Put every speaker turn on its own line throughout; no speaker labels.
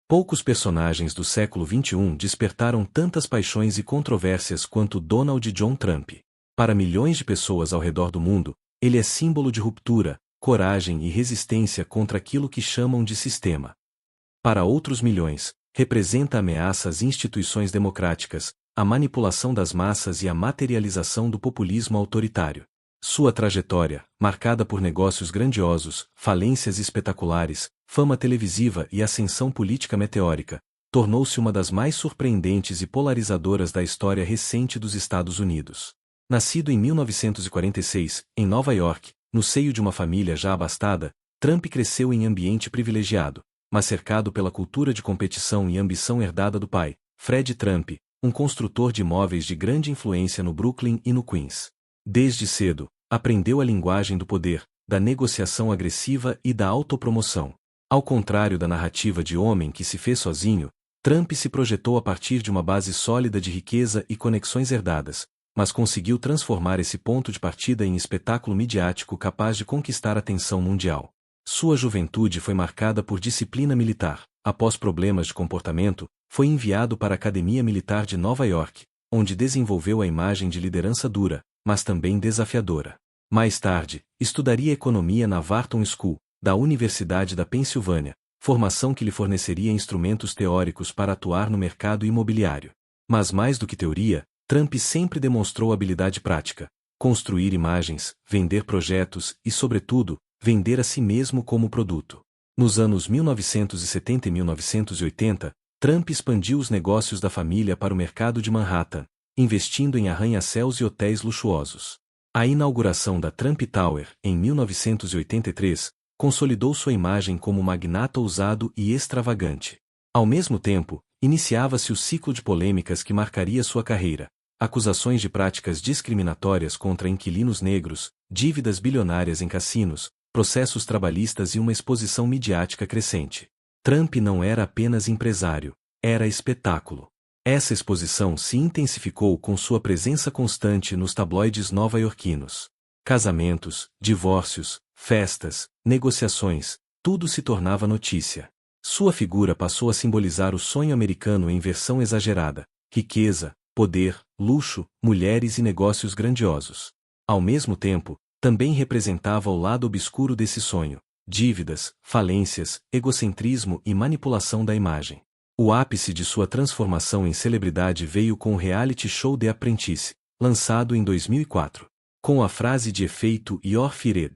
Poucos personagens do século XXI despertaram tantas paixões e controvérsias quanto Donald John Trump. Para milhões de pessoas ao redor do mundo, ele é símbolo de ruptura, coragem e resistência contra aquilo que chamam de sistema. Para outros milhões, representa ameaça às instituições democráticas, a manipulação das massas e a materialização do populismo autoritário. Sua trajetória, marcada por negócios grandiosos, falências espetaculares, fama televisiva e ascensão política meteórica, tornou-se uma das mais surpreendentes e polarizadoras da história recente dos Estados Unidos. Nascido em 1946, em Nova York, no seio de uma família já abastada, Trump cresceu em ambiente privilegiado, mas cercado pela cultura de competição e ambição herdada do pai, Fred Trump, um construtor de imóveis de grande influência no Brooklyn e no Queens. Desde cedo, aprendeu a linguagem do poder, da negociação agressiva e da autopromoção. Ao contrário da narrativa de homem que se fez sozinho, Trump se projetou a partir de uma base sólida de riqueza e conexões herdadas, mas conseguiu transformar esse ponto de partida em espetáculo midiático capaz de conquistar a atenção mundial. Sua juventude foi marcada por disciplina militar. Após problemas de comportamento, foi enviado para a Academia Militar de Nova York, onde desenvolveu a imagem de liderança dura, mas também desafiadora. Mais tarde, estudaria economia na Wharton School, da Universidade da Pensilvânia, formação que lhe forneceria instrumentos teóricos para atuar no mercado imobiliário. Mas mais do que teoria, Trump sempre demonstrou habilidade prática, construir imagens, vender projetos e, sobretudo, vender a si mesmo como produto. Nos anos 1970 e 1980, Trump expandiu os negócios da família para o mercado de Manhattan, investindo em arranha-céus e hotéis luxuosos. A inauguração da Trump Tower, em 1983, consolidou sua imagem como magnata ousado e extravagante. Ao mesmo tempo, iniciava-se o ciclo de polêmicas que marcaria sua carreira. Acusações de práticas discriminatórias contra inquilinos negros, dívidas bilionárias em cassinos, processos trabalhistas e uma exposição midiática crescente. Trump não era apenas empresário, era espetáculo. Essa exposição se intensificou com sua presença constante nos tabloides nova-iorquinos. Casamentos, divórcios, festas, negociações, tudo se tornava notícia. Sua figura passou a simbolizar o sonho americano em versão exagerada: riqueza, poder, luxo, mulheres e negócios grandiosos. Ao mesmo tempo, também representava o lado obscuro desse sonho: dívidas, falências, egocentrismo e manipulação da imagem. O ápice de sua transformação em celebridade veio com o reality show The Apprentice, lançado em 2004. Com a frase de efeito "You're fired",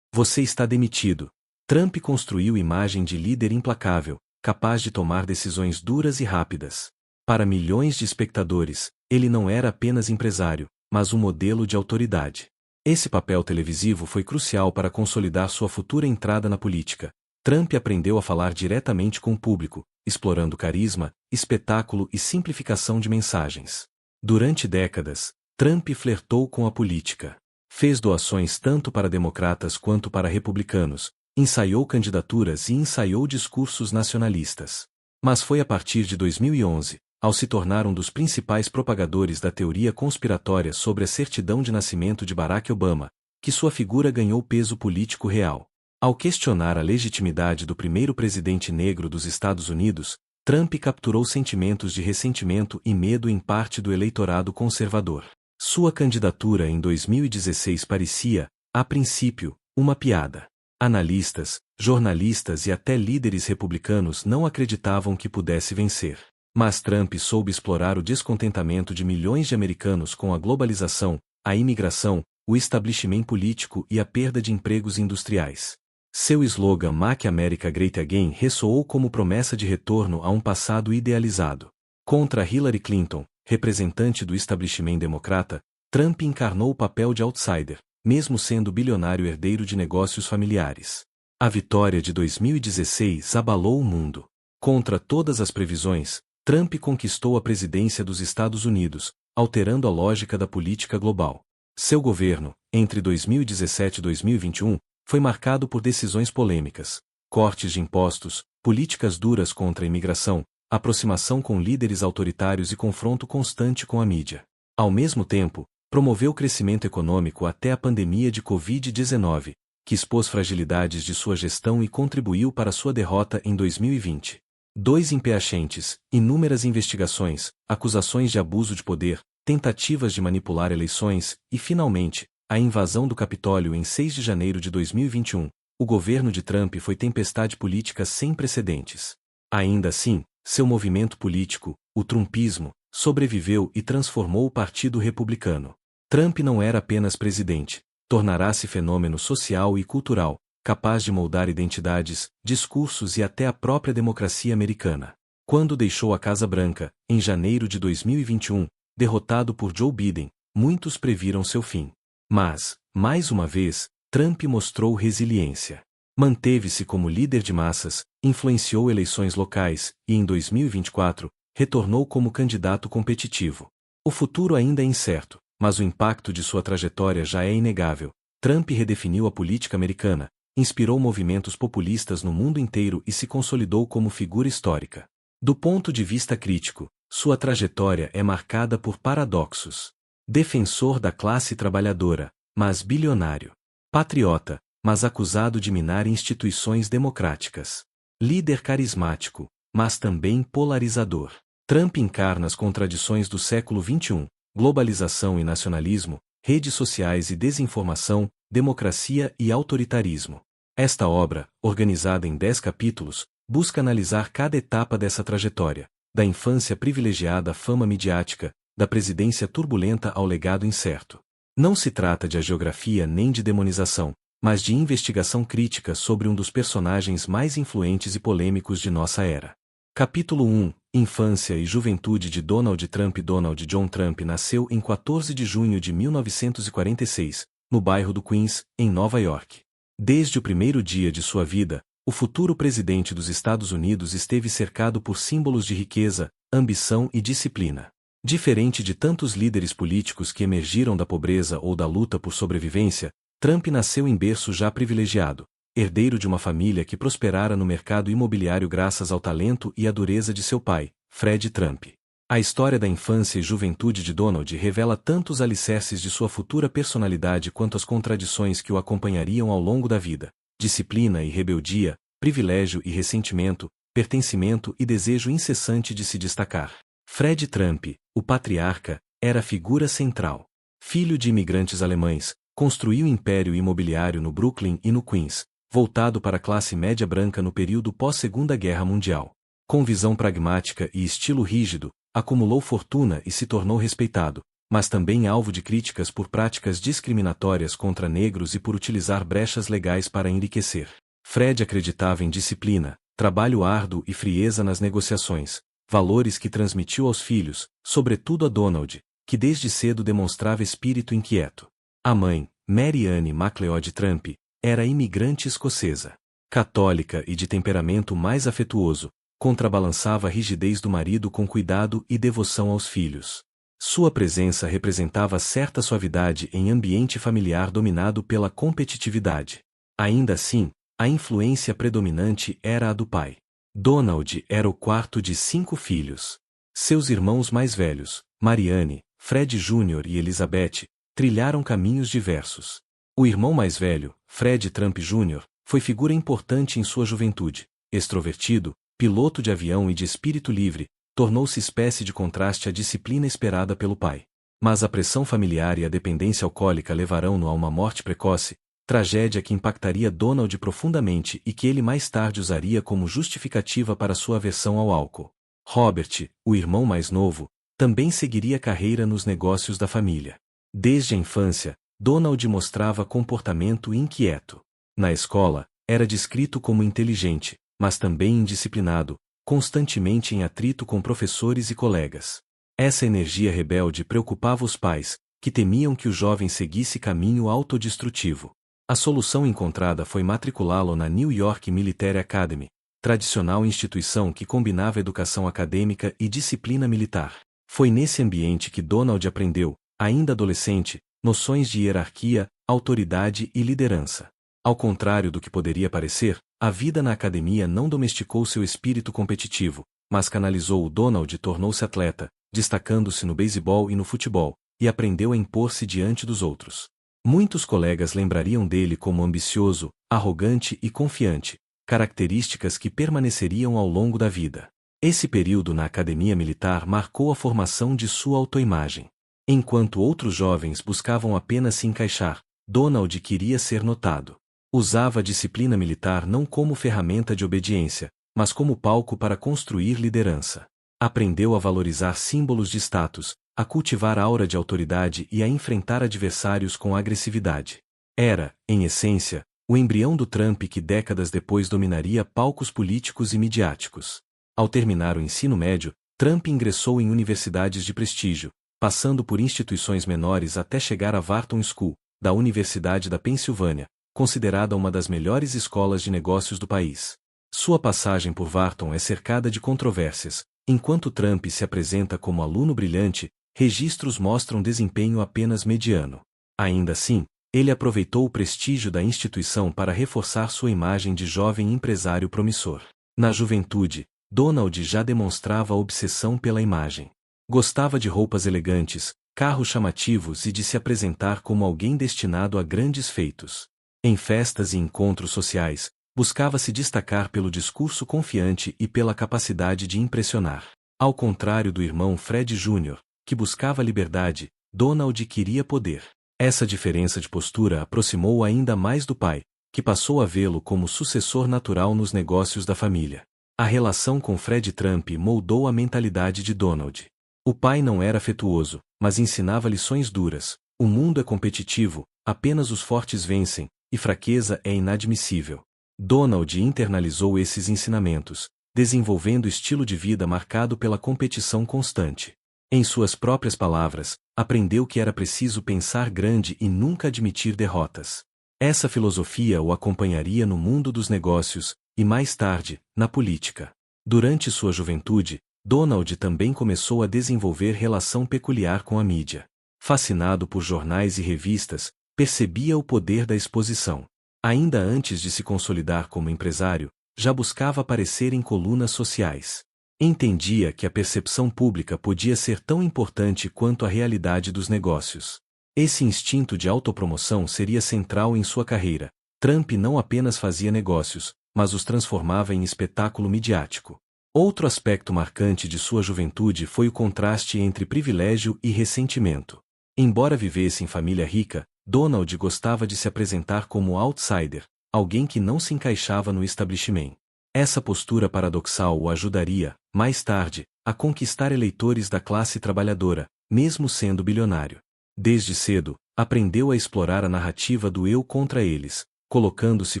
você está demitido, Trump construiu imagem de líder implacável, capaz de tomar decisões duras e rápidas. Para milhões de espectadores, ele não era apenas empresário, mas um modelo de autoridade. Esse papel televisivo foi crucial para consolidar sua futura entrada na política. Trump aprendeu a falar diretamente com o público, explorando carisma, espetáculo e simplificação de mensagens. Durante décadas, Trump flertou com a política. Fez doações tanto para democratas quanto para republicanos, ensaiou candidaturas e ensaiou discursos nacionalistas. Mas foi a partir de 2011, ao se tornar um dos principais propagadores da teoria conspiratória sobre a certidão de nascimento de Barack Obama, que sua figura ganhou peso político real. Ao questionar a legitimidade do primeiro presidente negro dos Estados Unidos, Trump capturou sentimentos de ressentimento e medo em parte do eleitorado conservador. Sua candidatura em 2016 parecia, a princípio, uma piada. Analistas, jornalistas e até líderes republicanos não acreditavam que pudesse vencer. Mas Trump soube explorar o descontentamento de milhões de americanos com a globalização, a imigração, o estabelecimento político e a perda de empregos industriais. Seu slogan "Make America Great Again" ressoou como promessa de retorno a um passado idealizado. Contra Hillary Clinton, representante do estabelecimento democrata, Trump encarnou o papel de outsider, mesmo sendo bilionário herdeiro de negócios familiares. A vitória de 2016 abalou o mundo. Contra todas as previsões, Trump conquistou a presidência dos Estados Unidos, alterando a lógica da política global. Seu governo, entre 2017 e 2021, foi marcado por decisões polêmicas, cortes de impostos, políticas duras contra a imigração, aproximação com líderes autoritários e confronto constante com a mídia. Ao mesmo tempo, promoveu crescimento econômico até a pandemia de Covid-19, que expôs fragilidades de sua gestão e contribuiu para sua derrota em 2020. Dois impeachments, inúmeras investigações, acusações de abuso de poder, tentativas de manipular eleições e, finalmente, a invasão do Capitólio em 6 de janeiro de 2021. O governo de Trump foi tempestade política sem precedentes. Ainda assim, seu movimento político, o trumpismo, sobreviveu e transformou o Partido Republicano. Trump não era apenas presidente, tornará-se fenômeno social e cultural, capaz de moldar identidades, discursos e até a própria democracia americana. Quando deixou a Casa Branca, em janeiro de 2021, derrotado por Joe Biden, muitos previram seu fim. Mas, mais uma vez, Trump mostrou resiliência. Manteve-se como líder de massas, influenciou eleições locais e, em 2024, retornou como candidato competitivo. O futuro ainda é incerto, mas o impacto de sua trajetória já é inegável. Trump redefiniu a política americana, inspirou movimentos populistas no mundo inteiro e se consolidou como figura histórica. Do ponto de vista crítico, sua trajetória é marcada por paradoxos. Defensor da classe trabalhadora, mas bilionário. Patriota, mas acusado de minar instituições democráticas. Líder carismático, mas também polarizador. Trump encarna as contradições do século XXI, globalização e nacionalismo, redes sociais e desinformação, democracia e autoritarismo. Esta obra, organizada em 10 capítulos, busca analisar cada etapa dessa trajetória, da infância privilegiada à fama midiática, da presidência turbulenta ao legado incerto. Não se trata de hagiografia nem de demonização, mas de investigação crítica sobre um dos personagens mais influentes e polêmicos de nossa era. Capítulo 1 – Infância e Juventude de Donald Trump. Donald John Trump nasceu em 14 de junho de 1946, no bairro do Queens, em Nova York. Desde o primeiro dia de sua vida, o futuro presidente dos Estados Unidos esteve cercado por símbolos de riqueza, ambição e disciplina. Diferente de tantos líderes políticos que emergiram da pobreza ou da luta por sobrevivência, Trump nasceu em berço já privilegiado, herdeiro de uma família que prosperara no mercado imobiliário graças ao talento e à dureza de seu pai, Fred Trump. A história da infância e juventude de Donald revela tanto os alicerces de sua futura personalidade quanto as contradições que o acompanhariam ao longo da vida: disciplina e rebeldia, privilégio e ressentimento, pertencimento e desejo incessante de se destacar. Fred Trump, o patriarca, era a figura central. Filho de imigrantes alemães, construiu império imobiliário no Brooklyn e no Queens, voltado para a classe média branca no período pós-Segunda Guerra Mundial. Com visão pragmática e estilo rígido, acumulou fortuna e se tornou respeitado, mas também alvo de críticas por práticas discriminatórias contra negros e por utilizar brechas legais para enriquecer. Fred acreditava em disciplina, trabalho árduo e frieza nas negociações, valores que transmitiu aos filhos, sobretudo a Donald, que desde cedo demonstrava espírito inquieto. A mãe, Mary Ann MacLeod Trump, era imigrante escocesa. Católica e de temperamento mais afetuoso, contrabalançava a rigidez do marido com cuidado e devoção aos filhos. Sua presença representava certa suavidade em ambiente familiar dominado pela competitividade. Ainda assim, a influência predominante era a do pai. Donald era o quarto de 5 filhos. Seus irmãos mais velhos, Marianne, Fred Jr. e Elizabeth, trilharam caminhos diversos. O irmão mais velho, Fred Trump Jr., foi figura importante em sua juventude. Extrovertido, piloto de avião e de espírito livre, tornou-se espécie de contraste à disciplina esperada pelo pai. Mas a pressão familiar e a dependência alcoólica levarão-no a uma morte precoce, tragédia que impactaria Donald profundamente e que ele mais tarde usaria como justificativa para sua aversão ao álcool. Robert, o irmão mais novo, também seguiria carreira nos negócios da família. Desde a infância, Donald mostrava comportamento inquieto. Na escola, era descrito como inteligente, mas também indisciplinado, constantemente em atrito com professores e colegas. Essa energia rebelde preocupava os pais, que temiam que o jovem seguisse caminho autodestrutivo. A solução encontrada foi matriculá-lo na New York Military Academy, tradicional instituição que combinava educação acadêmica e disciplina militar. Foi nesse ambiente que Donald aprendeu, ainda adolescente, noções de hierarquia, autoridade e liderança. Ao contrário do que poderia parecer, a vida na academia não domesticou seu espírito competitivo, mas canalizou o. Donald tornou-se atleta, destacando-se no beisebol e no futebol, e aprendeu a impor-se diante dos outros. Muitos colegas lembrariam dele como ambicioso, arrogante e confiante, características que permaneceriam ao longo da vida. Esse período na academia militar marcou a formação de sua autoimagem. Enquanto outros jovens buscavam apenas se encaixar, Donald queria ser notado. Usava a disciplina militar não como ferramenta de obediência, mas como palco para construir liderança. Aprendeu a valorizar símbolos de status, a cultivar aura de autoridade e a enfrentar adversários com agressividade. Era, em essência, o embrião do Trump que décadas depois dominaria palcos políticos e midiáticos. Ao terminar o ensino médio, Trump ingressou em universidades de prestígio, passando por instituições menores até chegar à Wharton School, da Universidade da Pensilvânia, considerada uma das melhores escolas de negócios do país. Sua passagem por Wharton é cercada de controvérsias. Enquanto Trump se apresenta como aluno brilhante, registros mostram desempenho apenas mediano. Ainda assim, ele aproveitou o prestígio da instituição para reforçar sua imagem de jovem empresário promissor. Na juventude, Donald já demonstrava obsessão pela imagem. Gostava de roupas elegantes, carros chamativos e de se apresentar como alguém destinado a grandes feitos. Em festas e encontros sociais, buscava se destacar pelo discurso confiante e pela capacidade de impressionar. Ao contrário do irmão Fred Jr., que buscava liberdade, Donald queria poder. Essa diferença de postura aproximou-o ainda mais do pai, que passou a vê-lo como sucessor natural nos negócios da família. A relação com Fred Trump moldou a mentalidade de Donald. O pai não era afetuoso, mas ensinava lições duras. O mundo é competitivo, apenas os fortes vencem, e fraqueza é inadmissível. Donald internalizou esses ensinamentos, desenvolvendo estilo de vida marcado pela competição constante. Em suas próprias palavras, aprendeu que era preciso pensar grande e nunca admitir derrotas. Essa filosofia o acompanharia no mundo dos negócios, e mais tarde, na política. Durante sua juventude, Donald também começou a desenvolver relação peculiar com a mídia. Fascinado por jornais e revistas, percebia o poder da exposição. Ainda antes de se consolidar como empresário, já buscava aparecer em colunas sociais. Entendia que a percepção pública podia ser tão importante quanto a realidade dos negócios. Esse instinto de autopromoção seria central em sua carreira. Trump não apenas fazia negócios, mas os transformava em espetáculo midiático. Outro aspecto marcante de sua juventude foi o contraste entre privilégio e ressentimento. Embora vivesse em família rica, Donald gostava de se apresentar como outsider, alguém que não se encaixava no establishment. Essa postura paradoxal o ajudaria, mais tarde, a conquistar eleitores da classe trabalhadora, mesmo sendo bilionário. Desde cedo, aprendeu a explorar a narrativa do eu contra eles, colocando-se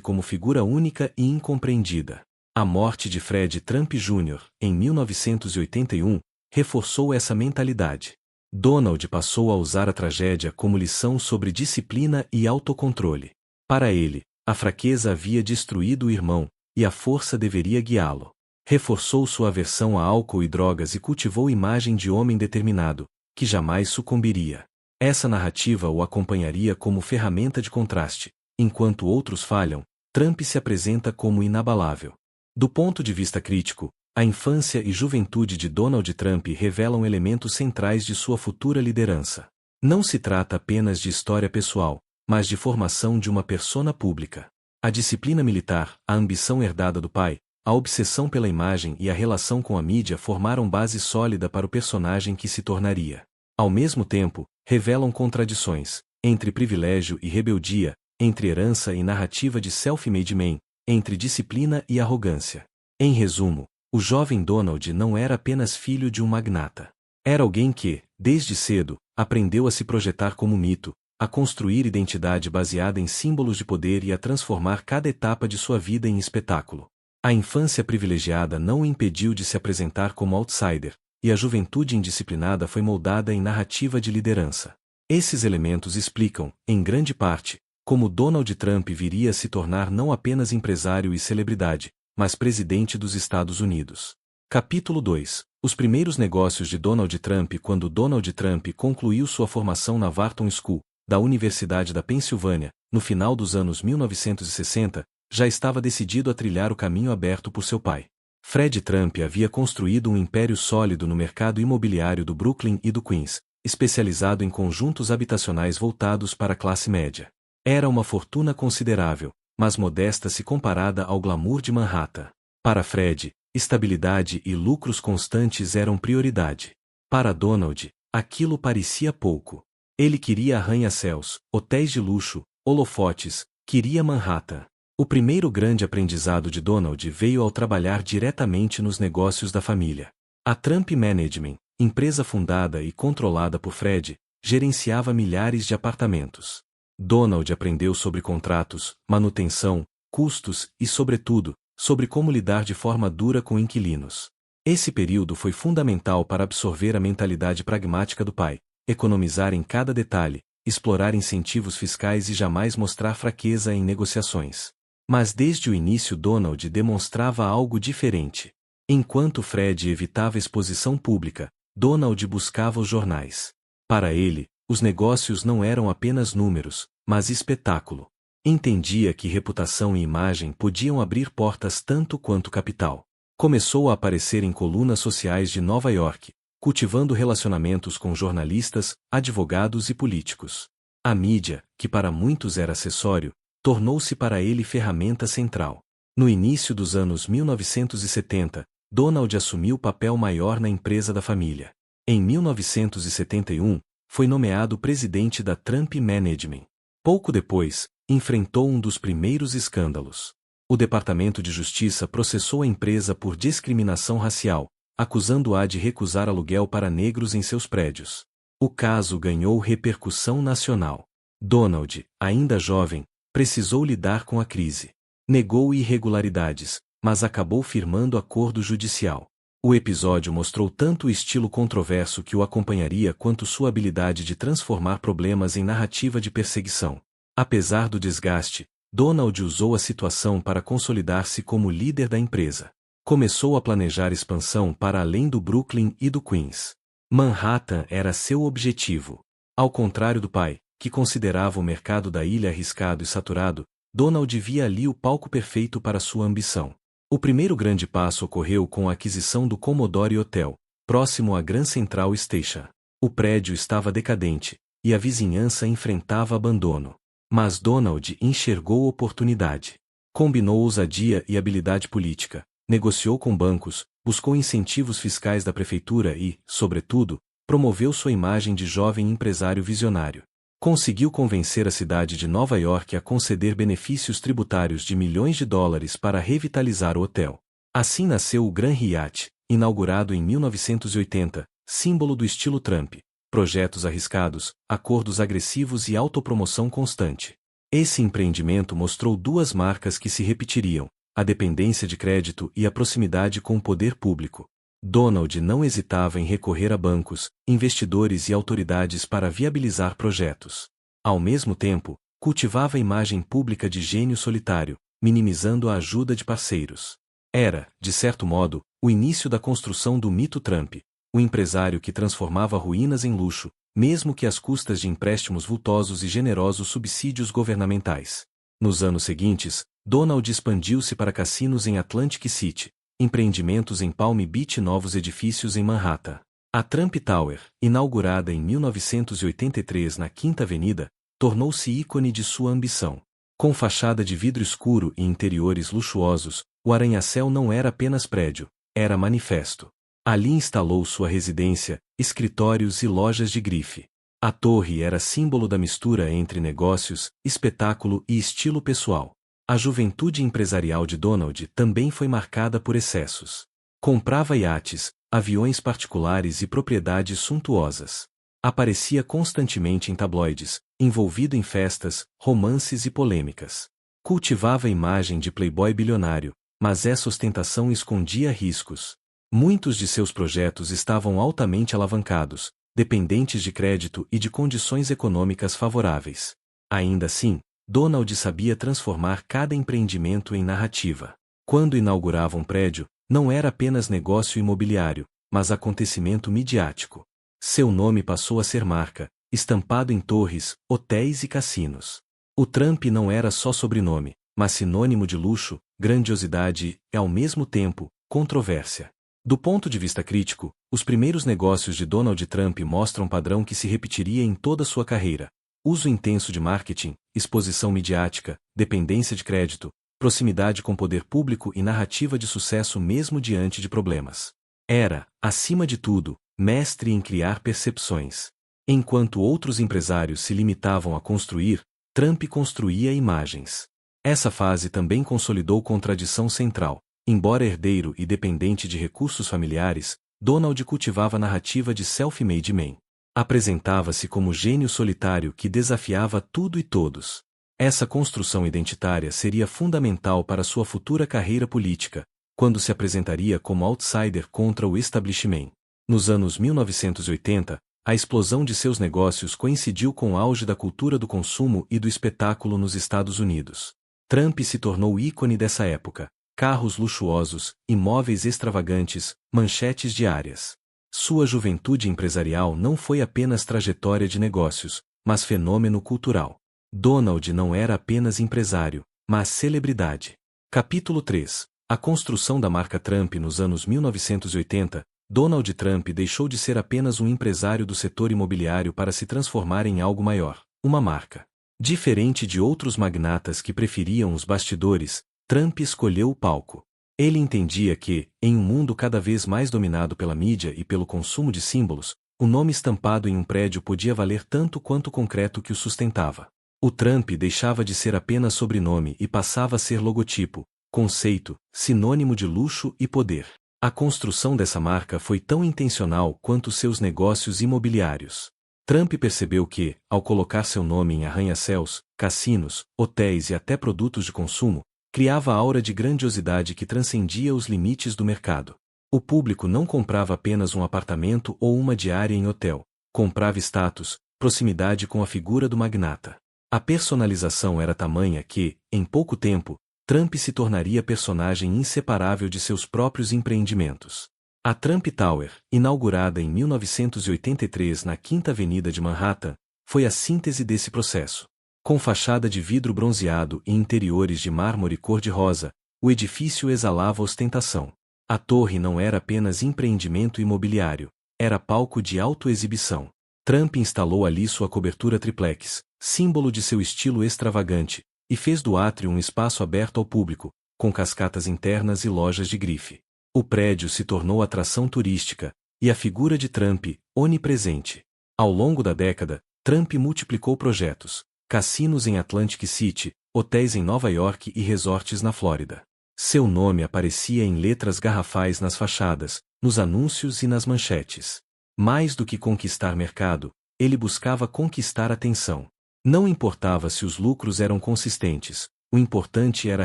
como figura única e incompreendida. A morte de Fred Trump Jr., em 1981, reforçou essa mentalidade. Donald passou a usar a tragédia como lição sobre disciplina e autocontrole. Para ele, a fraqueza havia destruído o irmão, e a força deveria guiá-lo. Reforçou sua aversão a álcool e drogas e cultivou imagem de homem determinado, que jamais sucumbiria. Essa narrativa o acompanharia como ferramenta de contraste. Enquanto outros falham, Trump se apresenta como inabalável. Do ponto de vista crítico, a infância e juventude de Donald Trump revelam elementos centrais de sua futura liderança. Não se trata apenas de história pessoal, mas de formação de uma persona pública. A disciplina militar, a ambição herdada do pai, a obsessão pela imagem e a relação com a mídia formaram base sólida para o personagem que se tornaria. Ao mesmo tempo, revelam contradições, entre privilégio e rebeldia, entre herança e narrativa de self-made man, entre disciplina e arrogância. Em resumo, o jovem Donald não era apenas filho de um magnata. Era alguém que, desde cedo, aprendeu a se projetar como mito, a construir identidade baseada em símbolos de poder e a transformar cada etapa de sua vida em espetáculo. A infância privilegiada não o impediu de se apresentar como outsider, e a juventude indisciplinada foi moldada em narrativa de liderança. Esses elementos explicam, em grande parte, como Donald Trump viria a se tornar não apenas empresário e celebridade, mas presidente dos Estados Unidos. Capítulo 2. Os primeiros negócios de Donald Trump. Quando Donald Trump concluiu sua formação na Wharton School, da Universidade da Pensilvânia, no final dos anos 1960, já estava decidido a trilhar o caminho aberto por seu pai. Fred Trump havia construído um império sólido no mercado imobiliário do Brooklyn e do Queens, especializado em conjuntos habitacionais voltados para a classe média. Era uma fortuna considerável, mas modesta se comparada ao glamour de Manhattan. Para Fred, estabilidade e lucros constantes eram prioridade. Para Donald, aquilo parecia pouco. Ele queria arranha-céus, hotéis de luxo, holofotes, queria Manhattan. O primeiro grande aprendizado de Donald veio ao trabalhar diretamente nos negócios da família. A Trump Management, empresa fundada e controlada por Fred, gerenciava milhares de apartamentos. Donald aprendeu sobre contratos, manutenção, custos e, sobretudo, sobre como lidar de forma dura com inquilinos. Esse período foi fundamental para absorver a mentalidade pragmática do pai, economizar em cada detalhe, explorar incentivos fiscais e jamais mostrar fraqueza em negociações. Mas desde o início Donald demonstrava algo diferente. Enquanto Fred evitava exposição pública, Donald buscava os jornais. Para ele, os negócios não eram apenas números, mas espetáculo. Entendia que reputação e imagem podiam abrir portas tanto quanto capital. Começou a aparecer em colunas sociais de Nova York, cultivando relacionamentos com jornalistas, advogados e políticos. A mídia, que para muitos era acessório, tornou-se para ele ferramenta central. No início dos anos 1970, Donald assumiu papel maior na empresa da família. Em 1971, foi nomeado presidente da Trump Management. Pouco depois, enfrentou um dos primeiros escândalos. O Departamento de Justiça processou a empresa por discriminação racial, acusando-a de recusar aluguel para negros em seus prédios. O caso ganhou repercussão nacional. Donald, ainda jovem, precisou lidar com a crise. Negou irregularidades, mas acabou firmando acordo judicial. O episódio mostrou tanto o estilo controverso que o acompanharia quanto sua habilidade de transformar problemas em narrativa de perseguição. Apesar do desgaste, Donald usou a situação para consolidar-se como líder da empresa. Começou a planejar expansão para além do Brooklyn e do Queens. Manhattan era seu objetivo. Ao contrário do pai, que considerava o mercado da ilha arriscado e saturado, Donald via ali o palco perfeito para sua ambição. O primeiro grande passo ocorreu com a aquisição do Commodore Hotel, próximo à Grand Central Station. O prédio estava decadente, e a vizinhança enfrentava abandono. Mas Donald enxergou oportunidade. Combinou ousadia e habilidade política, negociou com bancos, buscou incentivos fiscais da prefeitura e, sobretudo, promoveu sua imagem de jovem empresário visionário. Conseguiu convencer a cidade de Nova York a conceder benefícios tributários de milhões de dólares para revitalizar o hotel. Assim nasceu o Grand Hyatt, inaugurado em 1980, símbolo do estilo Trump. Projetos arriscados, acordos agressivos e autopromoção constante. Esse empreendimento mostrou duas marcas que se repetiriam: a dependência de crédito e a proximidade com o poder público. Donald não hesitava em recorrer a bancos, investidores e autoridades para viabilizar projetos. Ao mesmo tempo, cultivava a imagem pública de gênio solitário, minimizando a ajuda de parceiros. Era, de certo modo, o início da construção do mito Trump, o empresário que transformava ruínas em luxo, mesmo que às custas de empréstimos vultosos e generosos subsídios governamentais. Nos anos seguintes, Donald expandiu-se para cassinos em Atlantic City, empreendimentos em Palm Beach e novos edifícios em Manhattan. A Trump Tower, inaugurada em 1983 na Quinta Avenida, tornou-se ícone de sua ambição. Com fachada de vidro escuro e interiores luxuosos, o arranha-céu não era apenas prédio, era manifesto. Ali instalou sua residência, escritórios e lojas de grife. A torre era símbolo da mistura entre negócios, espetáculo e estilo pessoal. A juventude empresarial de Donald também foi marcada por excessos. Comprava iates, aviões particulares e propriedades suntuosas. Aparecia constantemente em tabloides, envolvido em festas, romances e polêmicas. Cultivava a imagem de playboy bilionário, mas essa ostentação escondia riscos. Muitos de seus projetos estavam altamente alavancados, dependentes de crédito e de condições econômicas favoráveis. Ainda assim, Donald sabia transformar cada empreendimento em narrativa. Quando inaugurava um prédio, não era apenas negócio imobiliário, mas acontecimento midiático. Seu nome passou a ser marca, estampado em torres, hotéis e cassinos. O Trump não era só sobrenome, mas sinônimo de luxo, grandiosidade e, ao mesmo tempo, controvérsia. Do ponto de vista crítico, os primeiros negócios de Donald Trump mostram um padrão que se repetiria em toda sua carreira. Uso intenso de marketing, exposição midiática, dependência de crédito, proximidade com poder público e narrativa de sucesso mesmo diante de problemas. Era, acima de tudo, mestre em criar percepções. Enquanto outros empresários se limitavam a construir, Trump construía imagens. Essa fase também consolidou contradição central. Embora herdeiro e dependente de recursos familiares, Donald cultivava a narrativa de self-made man. Apresentava-se como gênio solitário que desafiava tudo e todos. Essa construção identitária seria fundamental para sua futura carreira política, quando se apresentaria como outsider contra o establishment. Nos anos 1980, a explosão de seus negócios coincidiu com o auge da cultura do consumo e do espetáculo nos Estados Unidos. Trump se tornou ícone dessa época. Carros luxuosos, imóveis extravagantes, manchetes diárias. Sua juventude empresarial não foi apenas trajetória de negócios, mas fenômeno cultural. Donald não era apenas empresário, mas celebridade. Capítulo 3. A construção da marca Trump nos anos 1980. Donald Trump deixou de ser apenas um empresário do setor imobiliário para se transformar em algo maior, uma marca. Diferente de outros magnatas que preferiam os bastidores, Trump escolheu o palco. Ele entendia que, em um mundo cada vez mais dominado pela mídia e pelo consumo de símbolos, o nome estampado em um prédio podia valer tanto quanto o concreto que o sustentava. O Trump deixava de ser apenas sobrenome e passava a ser logotipo, conceito, sinônimo de luxo e poder. A construção dessa marca foi tão intencional quanto seus negócios imobiliários. Trump percebeu que, ao colocar seu nome em arranha-céus, cassinos, hotéis e até produtos de consumo, criava aura de grandiosidade que transcendia os limites do mercado. O público não comprava apenas um apartamento ou uma diária em hotel, comprava status, proximidade com a figura do magnata. A personalização era tamanha que, em pouco tempo, Trump se tornaria personagem inseparável de seus próprios empreendimentos. A Trump Tower, inaugurada em 1983 na Quinta Avenida de Manhattan, foi a síntese desse processo. Com fachada de vidro bronzeado e interiores de mármore cor-de-rosa, o edifício exalava ostentação. A torre não era apenas empreendimento imobiliário, era palco de autoexibição. Trump instalou ali sua cobertura triplex, símbolo de seu estilo extravagante, e fez do átrio um espaço aberto ao público, com cascatas internas e lojas de grife. O prédio se tornou atração turística, e a figura de Trump, onipresente. Ao longo da década, Trump multiplicou projetos. Cassinos em Atlantic City, hotéis em Nova York e resorts na Flórida. Seu nome aparecia em letras garrafais nas fachadas, nos anúncios e nas manchetes. Mais do que conquistar mercado, ele buscava conquistar atenção. Não importava se os lucros eram consistentes, o importante era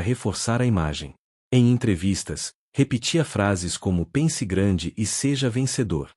reforçar a imagem. Em entrevistas, repetia frases como pense grande e seja vencedor.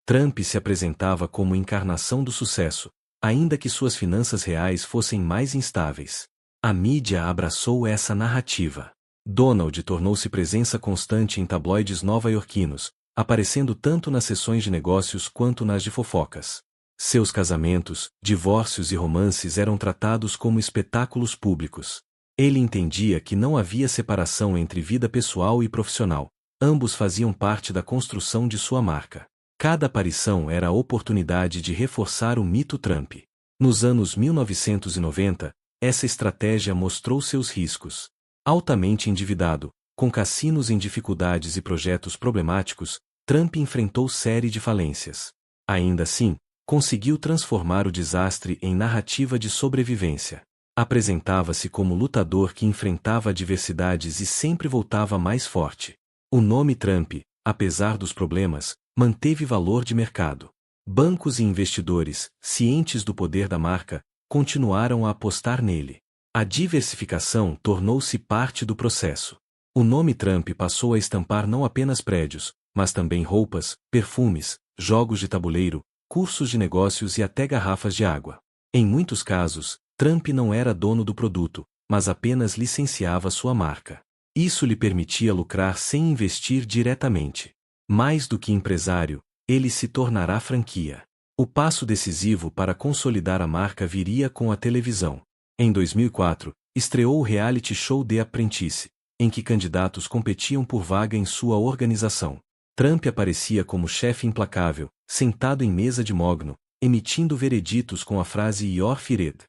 Trump se apresentava como encarnação do sucesso, ainda que suas finanças reais fossem mais instáveis. A mídia abraçou essa narrativa. Donald tornou-se presença constante em tabloides nova-iorquinos, aparecendo tanto nas sessões de negócios quanto nas de fofocas. Seus casamentos, divórcios e romances eram tratados como espetáculos públicos. Ele entendia que não havia separação entre vida pessoal e profissional, ambos faziam parte da construção de sua marca. Cada aparição era a oportunidade de reforçar o mito Trump. Nos anos 1990, essa estratégia mostrou seus riscos. Altamente endividado, com cassinos em dificuldades e projetos problemáticos, Trump enfrentou série de falências. Ainda assim, conseguiu transformar o desastre em narrativa de sobrevivência. Apresentava-se como lutador que enfrentava adversidades e sempre voltava mais forte. O nome Trump, apesar dos problemas, manteve valor de mercado. Bancos e investidores, cientes do poder da marca, continuaram a apostar nele. A diversificação tornou-se parte do processo. O nome Trump passou a estampar não apenas prédios, mas também roupas, perfumes, jogos de tabuleiro, cursos de negócios e até garrafas de água. Em muitos casos, Trump não era dono do produto, mas apenas licenciava sua marca. Isso lhe permitia lucrar sem investir diretamente. Mais do que empresário, ele se tornará franquia. O passo decisivo para consolidar a marca viria com a televisão. Em 2004, estreou o reality show The Apprentice, em que candidatos competiam por vaga em sua organização. Trump aparecia como chefe implacável, sentado em mesa de mogno, emitindo vereditos com a frase "You're fired".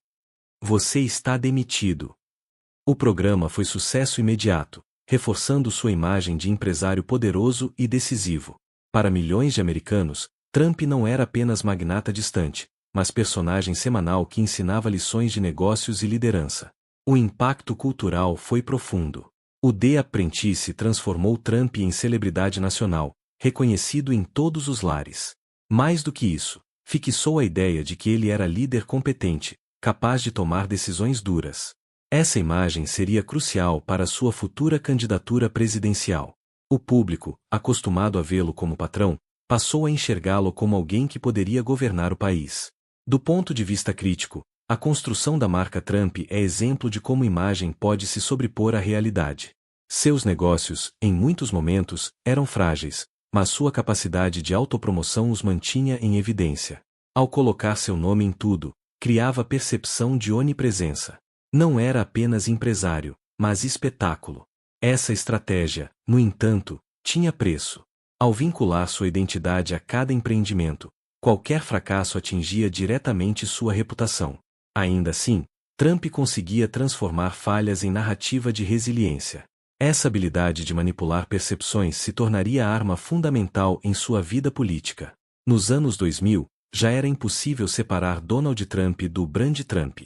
Você está demitido. O programa foi sucesso imediato, reforçando sua imagem de empresário poderoso e decisivo. Para milhões de americanos, Trump não era apenas magnata distante, mas personagem semanal que ensinava lições de negócios e liderança. O impacto cultural foi profundo. O The Apprentice transformou Trump em celebridade nacional, reconhecido em todos os lares. Mais do que isso, fixou a ideia de que ele era líder competente, capaz de tomar decisões duras. Essa imagem seria crucial para sua futura candidatura presidencial. O público, acostumado a vê-lo como patrão, passou a enxergá-lo como alguém que poderia governar o país. Do ponto de vista crítico, a construção da marca Trump é exemplo de como imagem pode se sobrepor à realidade. Seus negócios, em muitos momentos, eram frágeis, mas sua capacidade de autopromoção os mantinha em evidência. Ao colocar seu nome em tudo, criava percepção de onipresença. Não era apenas empresário, mas espetáculo. Essa estratégia, no entanto, tinha preço. Ao vincular sua identidade a cada empreendimento, qualquer fracasso atingia diretamente sua reputação. Ainda assim, Trump conseguia transformar falhas em narrativa de resiliência. Essa habilidade de manipular percepções se tornaria arma fundamental em sua vida política. Nos anos 2000, já era impossível separar Donald Trump do brand Trump.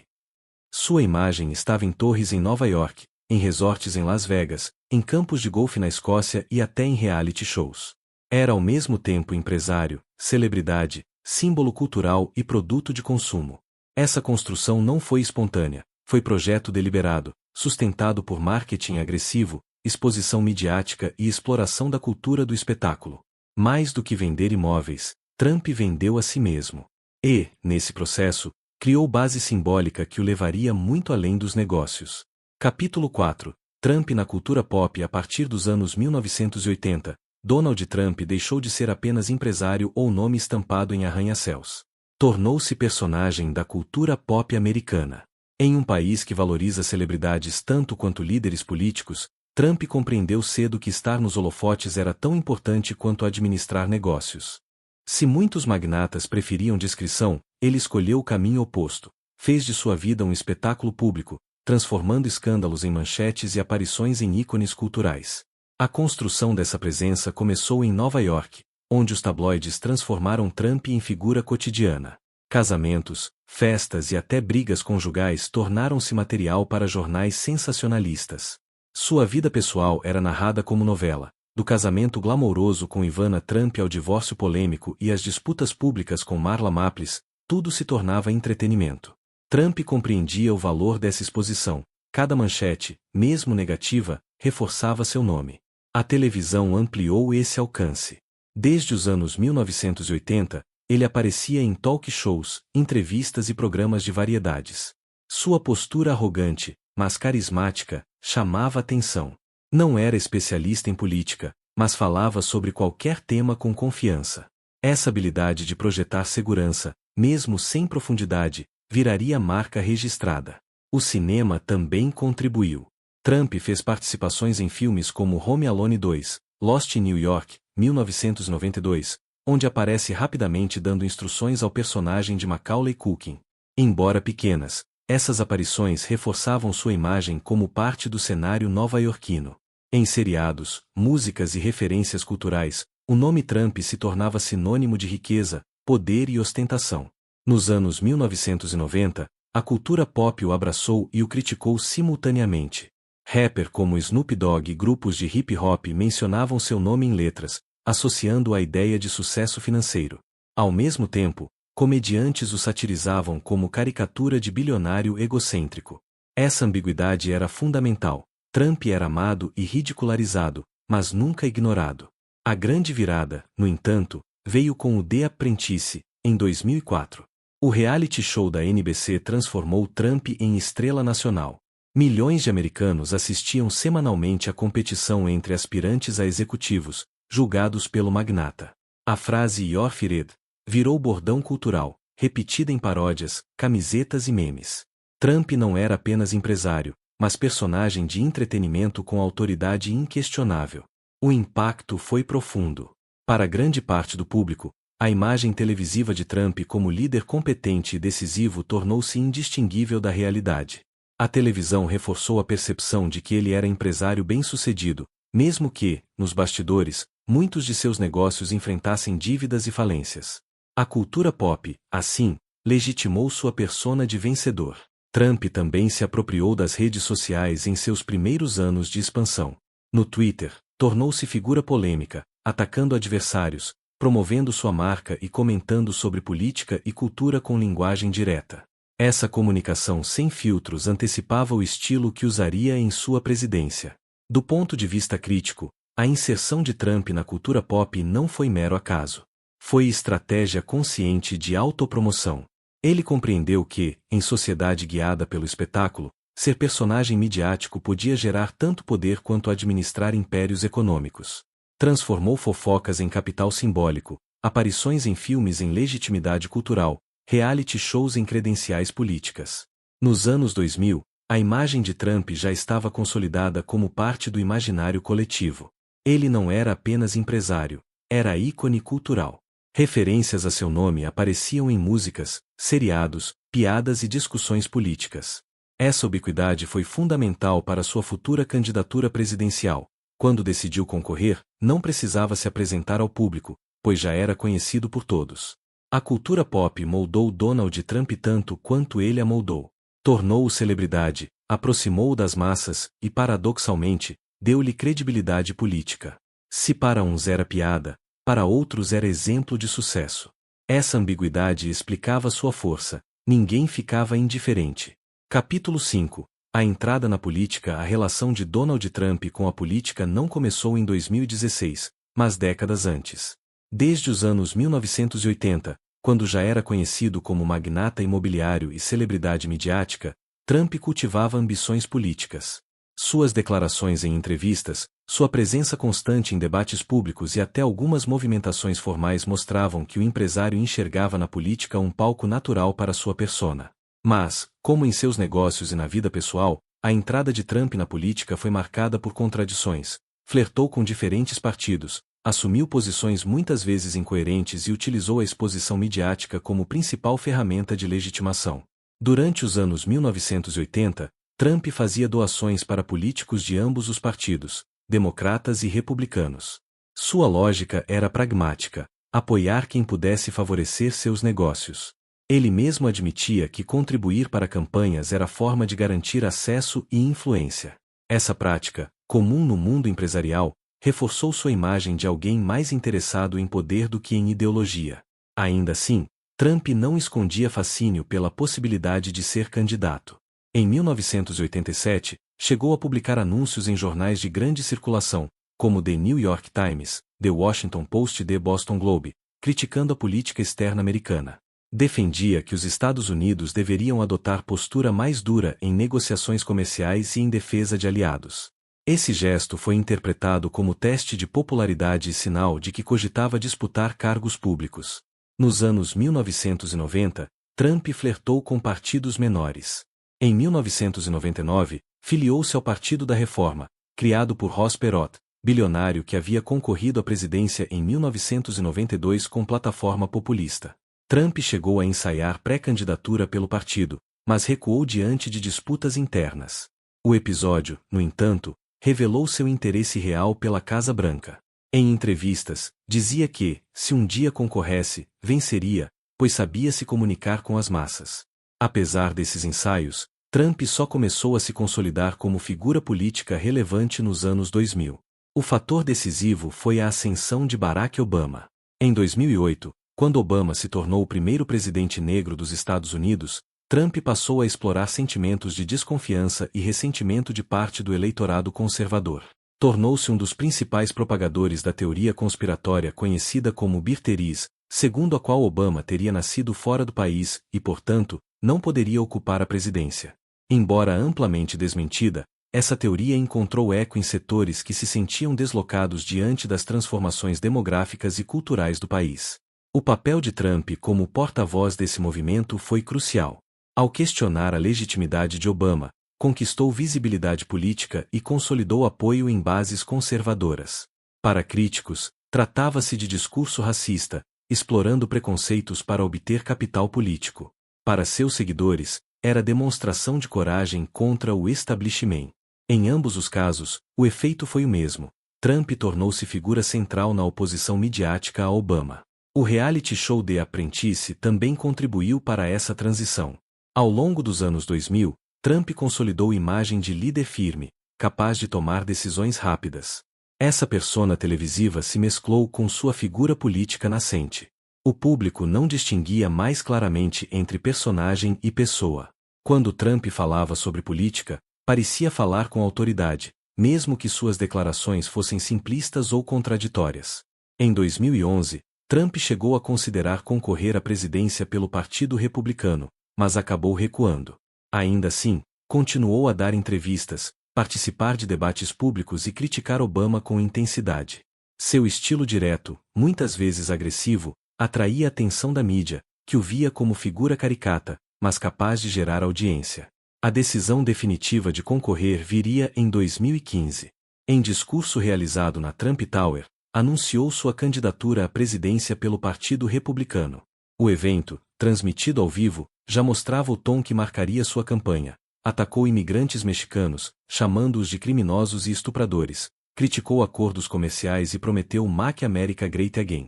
Sua imagem estava em torres em Nova York, em resorts em Las Vegas, em campos de golfe na Escócia e até em reality shows. Era ao mesmo tempo empresário, celebridade, símbolo cultural e produto de consumo. Essa construção não foi espontânea, foi projeto deliberado, sustentado por marketing agressivo, exposição midiática e exploração da cultura do espetáculo. Mais do que vender imóveis, Trump vendeu a si mesmo. E, nesse processo, criou base simbólica que o levaria muito além dos negócios. Capítulo 4. Trump na cultura pop. A partir dos anos 1980, Donald Trump deixou de ser apenas empresário ou nome estampado em arranha-céus. Tornou-se personagem da cultura pop americana. Em um país que valoriza celebridades tanto quanto líderes políticos, Trump compreendeu cedo que estar nos holofotes era tão importante quanto administrar negócios. Se muitos magnatas preferiam discrição, ele escolheu o caminho oposto. Fez de sua vida um espetáculo público, transformando escândalos em manchetes e aparições em ícones culturais. A construção dessa presença começou em Nova York, onde os tabloides transformaram Trump em figura cotidiana. Casamentos, festas e até brigas conjugais tornaram-se material para jornais sensacionalistas. Sua vida pessoal era narrada como novela, do casamento glamouroso com Ivana Trump ao divórcio polêmico e às disputas públicas com Marla Maples, tudo se tornava entretenimento. Trump compreendia o valor dessa exposição. Cada manchete, mesmo negativa, reforçava seu nome. A televisão ampliou esse alcance. Desde os anos 1980, ele aparecia em talk shows, entrevistas e programas de variedades. Sua postura arrogante, mas carismática, chamava atenção. Não era especialista em política, mas falava sobre qualquer tema com confiança. Essa habilidade de projetar segurança, mesmo sem profundidade, viraria marca registrada. O cinema também contribuiu. Trump fez participações em filmes como Home Alone 2, Lost in New York, 1992, onde aparece rapidamente dando instruções ao personagem de Macaulay Culkin. Embora pequenas, essas aparições reforçavam sua imagem como parte do cenário nova-iorquino. Em seriados, músicas e referências culturais, o nome Trump se tornava sinônimo de riqueza, poder e ostentação. Nos anos 1990, a cultura pop o abraçou e o criticou simultaneamente. Rapper como Snoop Dogg e grupos de hip-hop mencionavam seu nome em letras, associando-o à ideia de sucesso financeiro. Ao mesmo tempo, comediantes o satirizavam como caricatura de bilionário egocêntrico. Essa ambiguidade era fundamental. Trump era amado e ridicularizado, mas nunca ignorado. A grande virada, no entanto, veio com o The Apprentice, em 2004. O reality show da NBC transformou Trump em estrela nacional. Milhões de americanos assistiam semanalmente à competição entre aspirantes a executivos, julgados pelo magnata. A frase "You're fired" virou bordão cultural, repetida em paródias, camisetas e memes. Trump não era apenas empresário, mas personagem de entretenimento com autoridade inquestionável. O impacto foi profundo. Para grande parte do público, A imagem televisiva de Trump como líder competente e decisivo tornou-se indistinguível da realidade. A televisão reforçou a percepção de que ele era empresário bem-sucedido, mesmo que, nos bastidores, muitos de seus negócios enfrentassem dívidas e falências. A cultura pop, assim, legitimou sua persona de vencedor. Trump também se apropriou das redes sociais em seus primeiros anos de expansão. No Twitter, tornou-se figura polêmica, atacando adversários, promovendo sua marca e comentando sobre política e cultura com linguagem direta. Essa comunicação sem filtros antecipava o estilo que usaria em sua presidência. Do ponto de vista crítico, a inserção de Trump na cultura pop não foi mero acaso. Foi estratégia consciente de autopromoção. Ele compreendeu que, em sociedade guiada pelo espetáculo, ser personagem midiático podia gerar tanto poder quanto administrar impérios econômicos. Transformou fofocas em capital simbólico, aparições em filmes em legitimidade cultural, reality shows em credenciais políticas. Nos anos 2000, a imagem de Trump já estava consolidada como parte do imaginário coletivo. Ele não era apenas empresário, era ícone cultural. Referências a seu nome apareciam em músicas, seriados, piadas e discussões políticas. Essa ubiquidade foi fundamental para sua futura candidatura presidencial. Quando decidiu concorrer, não precisava se apresentar ao público, pois já era conhecido por todos. A cultura pop moldou Donald Trump tanto quanto ele a moldou. Tornou-o celebridade, aproximou-o das massas e, paradoxalmente, deu-lhe credibilidade política. Se para uns era piada, para outros era exemplo de sucesso. Essa ambiguidade explicava sua força, ninguém ficava indiferente. Capítulo 5. A entrada na política. A relação de Donald Trump com a política não começou em 2016, mas décadas antes. Desde os anos 1980, quando já era conhecido como magnata imobiliário e celebridade midiática, Trump cultivava ambições políticas. Suas declarações em entrevistas, sua presença constante em debates públicos e até algumas movimentações formais mostravam que o empresário enxergava na política um palco natural para sua persona. Mas, como em seus negócios e na vida pessoal, a entrada de Trump na política foi marcada por contradições. Flertou com diferentes partidos, assumiu posições muitas vezes incoerentes e utilizou a exposição midiática como principal ferramenta de legitimação. Durante os anos 1980, Trump fazia doações para políticos de ambos os partidos, democratas e republicanos. Sua lógica era pragmática: apoiar quem pudesse favorecer seus negócios. Ele mesmo admitia que contribuir para campanhas era forma de garantir acesso e influência. Essa prática, comum no mundo empresarial, reforçou sua imagem de alguém mais interessado em poder do que em ideologia. Ainda assim, Trump não escondia fascínio pela possibilidade de ser candidato. Em 1987, chegou a publicar anúncios em jornais de grande circulação, como The New York Times, The Washington Post e The Boston Globe, criticando a política externa americana. Defendia que os Estados Unidos deveriam adotar postura mais dura em negociações comerciais e em defesa de aliados. Esse gesto foi interpretado como teste de popularidade e sinal de que cogitava disputar cargos públicos. Nos anos 1990, Trump flertou com partidos menores. Em 1999, filiou-se ao Partido da Reforma, criado por Ross Perot, bilionário que havia concorrido à presidência em 1992 com plataforma populista. Trump chegou a ensaiar pré-candidatura pelo partido, mas recuou diante de disputas internas. O episódio, no entanto, revelou seu interesse real pela Casa Branca. Em entrevistas, dizia que, se um dia concorresse, venceria, pois sabia se comunicar com as massas. Apesar desses ensaios, Trump só começou a se consolidar como figura política relevante nos anos 2000. O fator decisivo foi a ascensão de Barack Obama. Em 2008, quando Obama se tornou o primeiro presidente negro dos Estados Unidos, Trump passou a explorar sentimentos de desconfiança e ressentimento de parte do eleitorado conservador. Tornou-se um dos principais propagadores da teoria conspiratória conhecida como birteris, segundo a qual Obama teria nascido fora do país e, portanto, não poderia ocupar a presidência. Embora amplamente desmentida, essa teoria encontrou eco em setores que se sentiam deslocados diante das transformações demográficas e culturais do país. O papel de Trump como porta-voz desse movimento foi crucial. Ao questionar a legitimidade de Obama, conquistou visibilidade política e consolidou apoio em bases conservadoras. Para críticos, tratava-se de discurso racista, explorando preconceitos para obter capital político. Para seus seguidores, era demonstração de coragem contra o establishment. Em ambos os casos, o efeito foi o mesmo. Trump tornou-se figura central na oposição midiática a Obama. O reality show The Apprentice também contribuiu para essa transição. Ao longo dos anos 2000, Trump consolidou imagem de líder firme, capaz de tomar decisões rápidas. Essa persona televisiva se mesclou com sua figura política nascente. O público não distinguia mais claramente entre personagem e pessoa. Quando Trump falava sobre política, parecia falar com autoridade, mesmo que suas declarações fossem simplistas ou contraditórias. Em 2011, Trump chegou a considerar concorrer à presidência pelo Partido Republicano, mas acabou recuando. Ainda assim, continuou a dar entrevistas, participar de debates públicos e criticar Obama com intensidade. Seu estilo direto, muitas vezes agressivo, atraía a atenção da mídia, que o via como figura caricata, mas capaz de gerar audiência. A decisão definitiva de concorrer viria em 2015. Em discurso realizado na Trump Tower, anunciou sua candidatura à presidência pelo Partido Republicano. O evento, transmitido ao vivo, já mostrava o tom que marcaria sua campanha. Atacou imigrantes mexicanos, chamando-os de criminosos e estupradores, criticou acordos comerciais e prometeu Make America Great Again.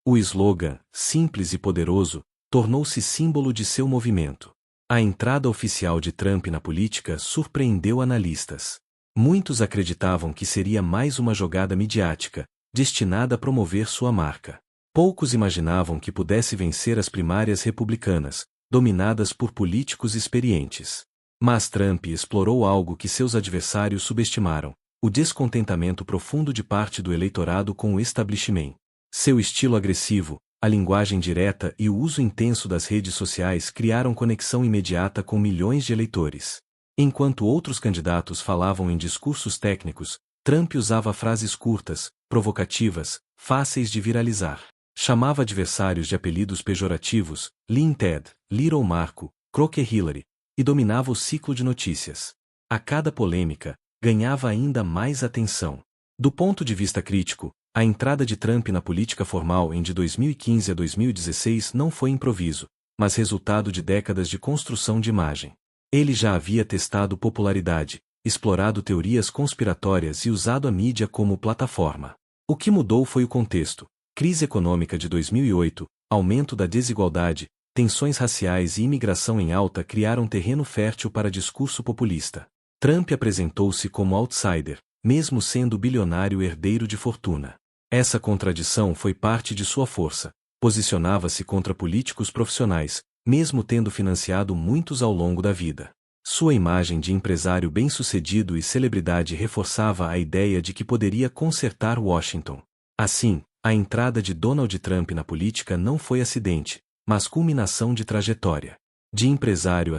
O slogan, simples e poderoso, tornou-se símbolo de seu movimento. A entrada oficial de Trump na política surpreendeu analistas. Muitos acreditavam que seria mais uma jogada midiática, destinada a promover sua marca. Poucos imaginavam que pudesse vencer as primárias republicanas, dominadas por políticos experientes. Mas Trump explorou algo que seus adversários subestimaram: o descontentamento profundo de parte do eleitorado com o establishment. Seu estilo agressivo, a linguagem direta e o uso intenso das redes sociais criaram conexão imediata com milhões de eleitores. Enquanto outros candidatos falavam em discursos técnicos, Trump usava frases curtas, provocativas, fáceis de viralizar. Chamava adversários de apelidos pejorativos, Lean Ted, Little Marco, Crooked Hillary, e dominava o ciclo de notícias. A cada polêmica, ganhava ainda mais atenção. Do ponto de vista crítico, a entrada de Trump na política formal de 2015 a 2016 não foi improviso, mas resultado de décadas de construção de imagem. Ele já havia testado popularidade, explorado teorias conspiratórias e usado a mídia como plataforma. O que mudou foi o contexto: crise econômica de 2008, aumento da desigualdade, tensões raciais e imigração em alta criaram terreno fértil para discurso populista. Trump apresentou-se como outsider, mesmo sendo bilionário herdeiro de fortuna. Essa contradição foi parte de sua força. Posicionava-se contra políticos profissionais, mesmo tendo financiado muitos ao longo da vida. Sua imagem de empresário bem-sucedido e celebridade reforçava a ideia de que poderia consertar Washington. Assim, a entrada de Donald Trump na política não foi acidente, mas culminação de trajetória. De empresário a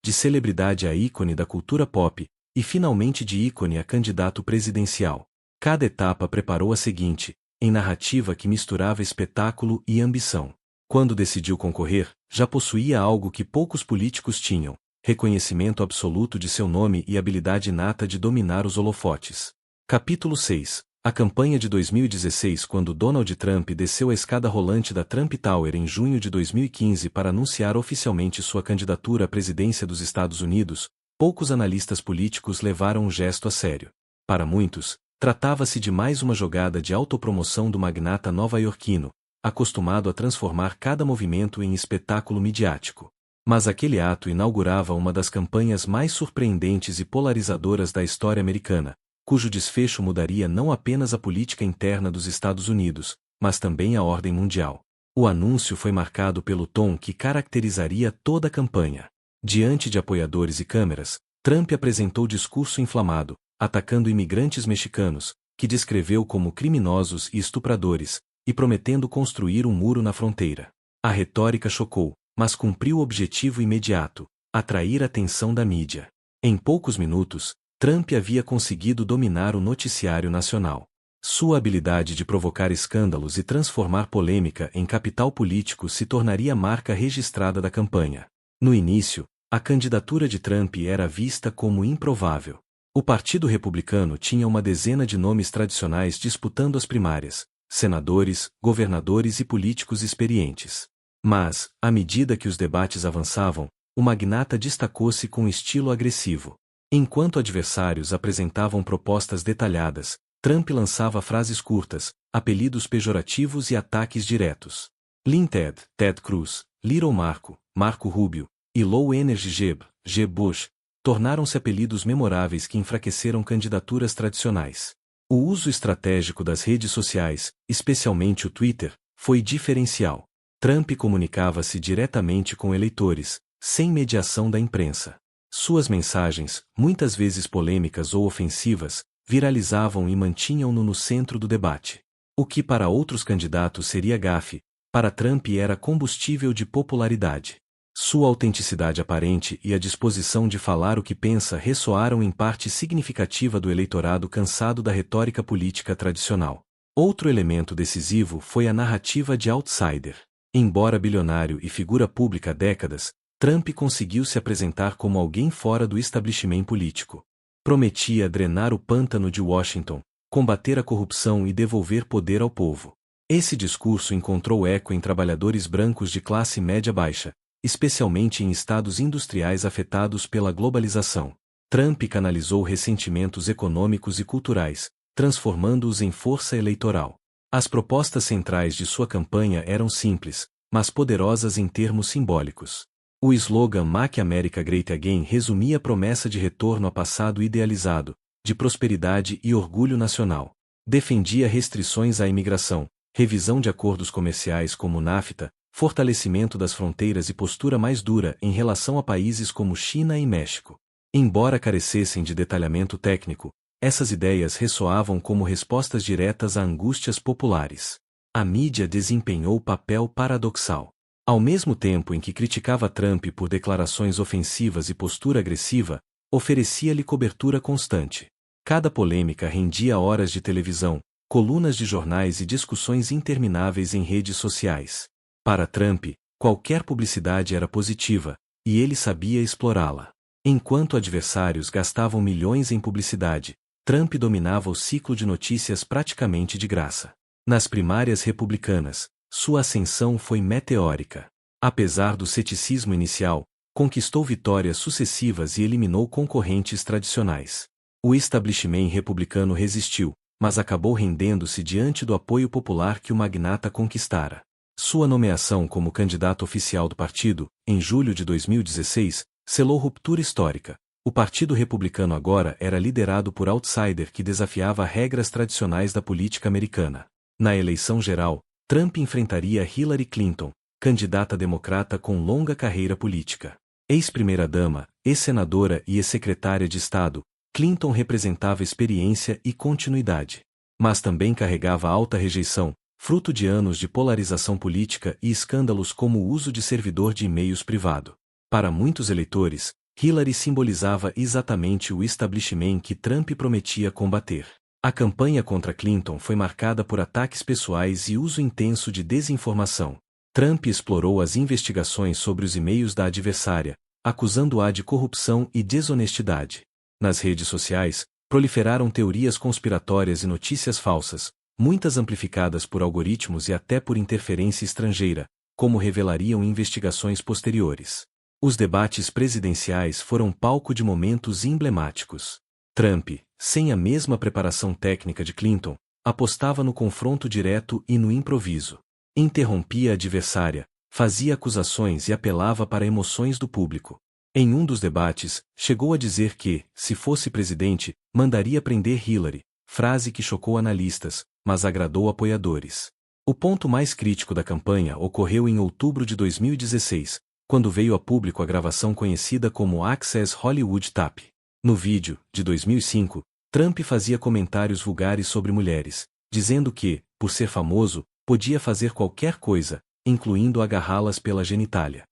de celebridade a ícone da cultura pop, e finalmente de ícone a candidato presidencial. Cada etapa preparou a seguinte, em narrativa que misturava espetáculo e ambição. Quando decidiu concorrer, já possuía algo que poucos políticos tinham: reconhecimento absoluto de seu nome e habilidade inata de dominar os holofotes. Capítulo 6. A campanha de 2016. Quando Donald Trump desceu a escada rolante da Trump Tower em junho de 2015 para anunciar oficialmente sua candidatura à presidência dos Estados Unidos, poucos analistas políticos levaram o gesto a sério. Para muitos, tratava-se de mais uma jogada de autopromoção do magnata nova-iorquino, acostumado a transformar cada movimento em espetáculo midiático. Mas aquele ato inaugurava uma das campanhas mais surpreendentes e polarizadoras da história americana, cujo desfecho mudaria não apenas a política interna dos Estados Unidos, mas também a ordem mundial. O anúncio foi marcado pelo tom que caracterizaria toda a campanha. Diante de apoiadores e câmeras, Trump apresentou discurso inflamado, atacando imigrantes mexicanos, que descreveu como criminosos e estupradores, e prometendo construir um muro na fronteira. A retórica chocou, mas cumpriu o objetivo imediato: atrair a atenção da mídia. Em poucos minutos, Trump havia conseguido dominar o noticiário nacional. Sua habilidade de provocar escândalos e transformar polêmica em capital político se tornaria marca registrada da campanha. No início, a candidatura de Trump era vista como improvável. O Partido Republicano tinha uma dezena de nomes tradicionais disputando as primárias: senadores, governadores e políticos experientes. Mas, à medida que os debates avançavam, o magnata destacou-se com estilo agressivo. Enquanto adversários apresentavam propostas detalhadas, Trump lançava frases curtas, apelidos pejorativos e ataques diretos. Lean Ted, Ted Cruz, Little Marco, Marco Rubio, e Low Energy Jeb, Jeb Bush, tornaram-se apelidos memoráveis que enfraqueceram candidaturas tradicionais. O uso estratégico das redes sociais, especialmente o Twitter, foi diferencial. Trump comunicava-se diretamente com eleitores, sem mediação da imprensa. Suas mensagens, muitas vezes polêmicas ou ofensivas, viralizavam e mantinham-no no centro do debate. O que para outros candidatos seria gafe, para Trump era combustível de popularidade. Sua autenticidade aparente e a disposição de falar o que pensa ressoaram em parte significativa do eleitorado cansado da retórica política tradicional. Outro elemento decisivo foi a narrativa de outsider. Embora bilionário e figura pública há décadas, Trump conseguiu se apresentar como alguém fora do establishment político. Prometia drenar o pântano de Washington, combater a corrupção e devolver poder ao povo. Esse discurso encontrou eco em trabalhadores brancos de classe média baixa, especialmente em estados industriais afetados pela globalização. Trump canalizou ressentimentos econômicos e culturais, transformando-os em força eleitoral. As propostas centrais de sua campanha eram simples, mas poderosas em termos simbólicos. O slogan Make America Great Again resumia a promessa de retorno ao passado idealizado, de prosperidade e orgulho nacional. Defendia restrições à imigração, revisão de acordos comerciais como o NAFTA, fortalecimento das fronteiras e postura mais dura em relação a países como China e México. Embora carecessem de detalhamento técnico, essas ideias ressoavam como respostas diretas a angústias populares. A mídia desempenhou papel paradoxal. Ao mesmo tempo em que criticava Trump por declarações ofensivas e postura agressiva, oferecia-lhe cobertura constante. Cada polêmica rendia horas de televisão, colunas de jornais e discussões intermináveis em redes sociais. Para Trump, qualquer publicidade era positiva, e ele sabia explorá-la. Enquanto adversários gastavam milhões em publicidade, Trump dominava o ciclo de notícias praticamente de graça. Nas primárias republicanas, sua ascensão foi meteórica. Apesar do ceticismo inicial, conquistou vitórias sucessivas e eliminou concorrentes tradicionais. O establishment republicano resistiu, mas acabou rendendo-se diante do apoio popular que o magnata conquistara. Sua nomeação como candidato oficial do partido, em julho de 2016, selou ruptura histórica. O Partido Republicano agora era liderado por outsider que desafiava regras tradicionais da política americana. Na eleição geral, Trump enfrentaria Hillary Clinton, candidata democrata com longa carreira política. Ex-primeira-dama, ex-senadora e ex-secretária de Estado, Clinton representava experiência e continuidade. Mas também carregava alta rejeição, fruto de anos de polarização política e escândalos como o uso de servidor de e-mails privado. Para muitos eleitores, Hillary simbolizava exatamente o establishment que Trump prometia combater. A campanha contra Clinton foi marcada por ataques pessoais e uso intenso de desinformação. Trump explorou as investigações sobre os e-mails da adversária, acusando-a de corrupção e desonestidade. Nas redes sociais, proliferaram teorias conspiratórias e notícias falsas, muitas amplificadas por algoritmos e até por interferência estrangeira, como revelariam investigações posteriores. Os debates presidenciais foram palco de momentos emblemáticos. Trump, sem a mesma preparação técnica de Clinton, apostava no confronto direto e no improviso. Interrompia a adversária, fazia acusações e apelava para emoções do público. Em um dos debates, chegou a dizer que, se fosse presidente, mandaria prender Hillary, frase que chocou analistas, mas agradou apoiadores. O ponto mais crítico da campanha ocorreu em outubro de 2016, quando veio a público a gravação conhecida como Access Hollywood Tape. No vídeo, de 2005, Trump fazia comentários vulgares sobre mulheres, dizendo que, por ser famoso, podia fazer qualquer coisa, incluindo agarrá-las pela genitália.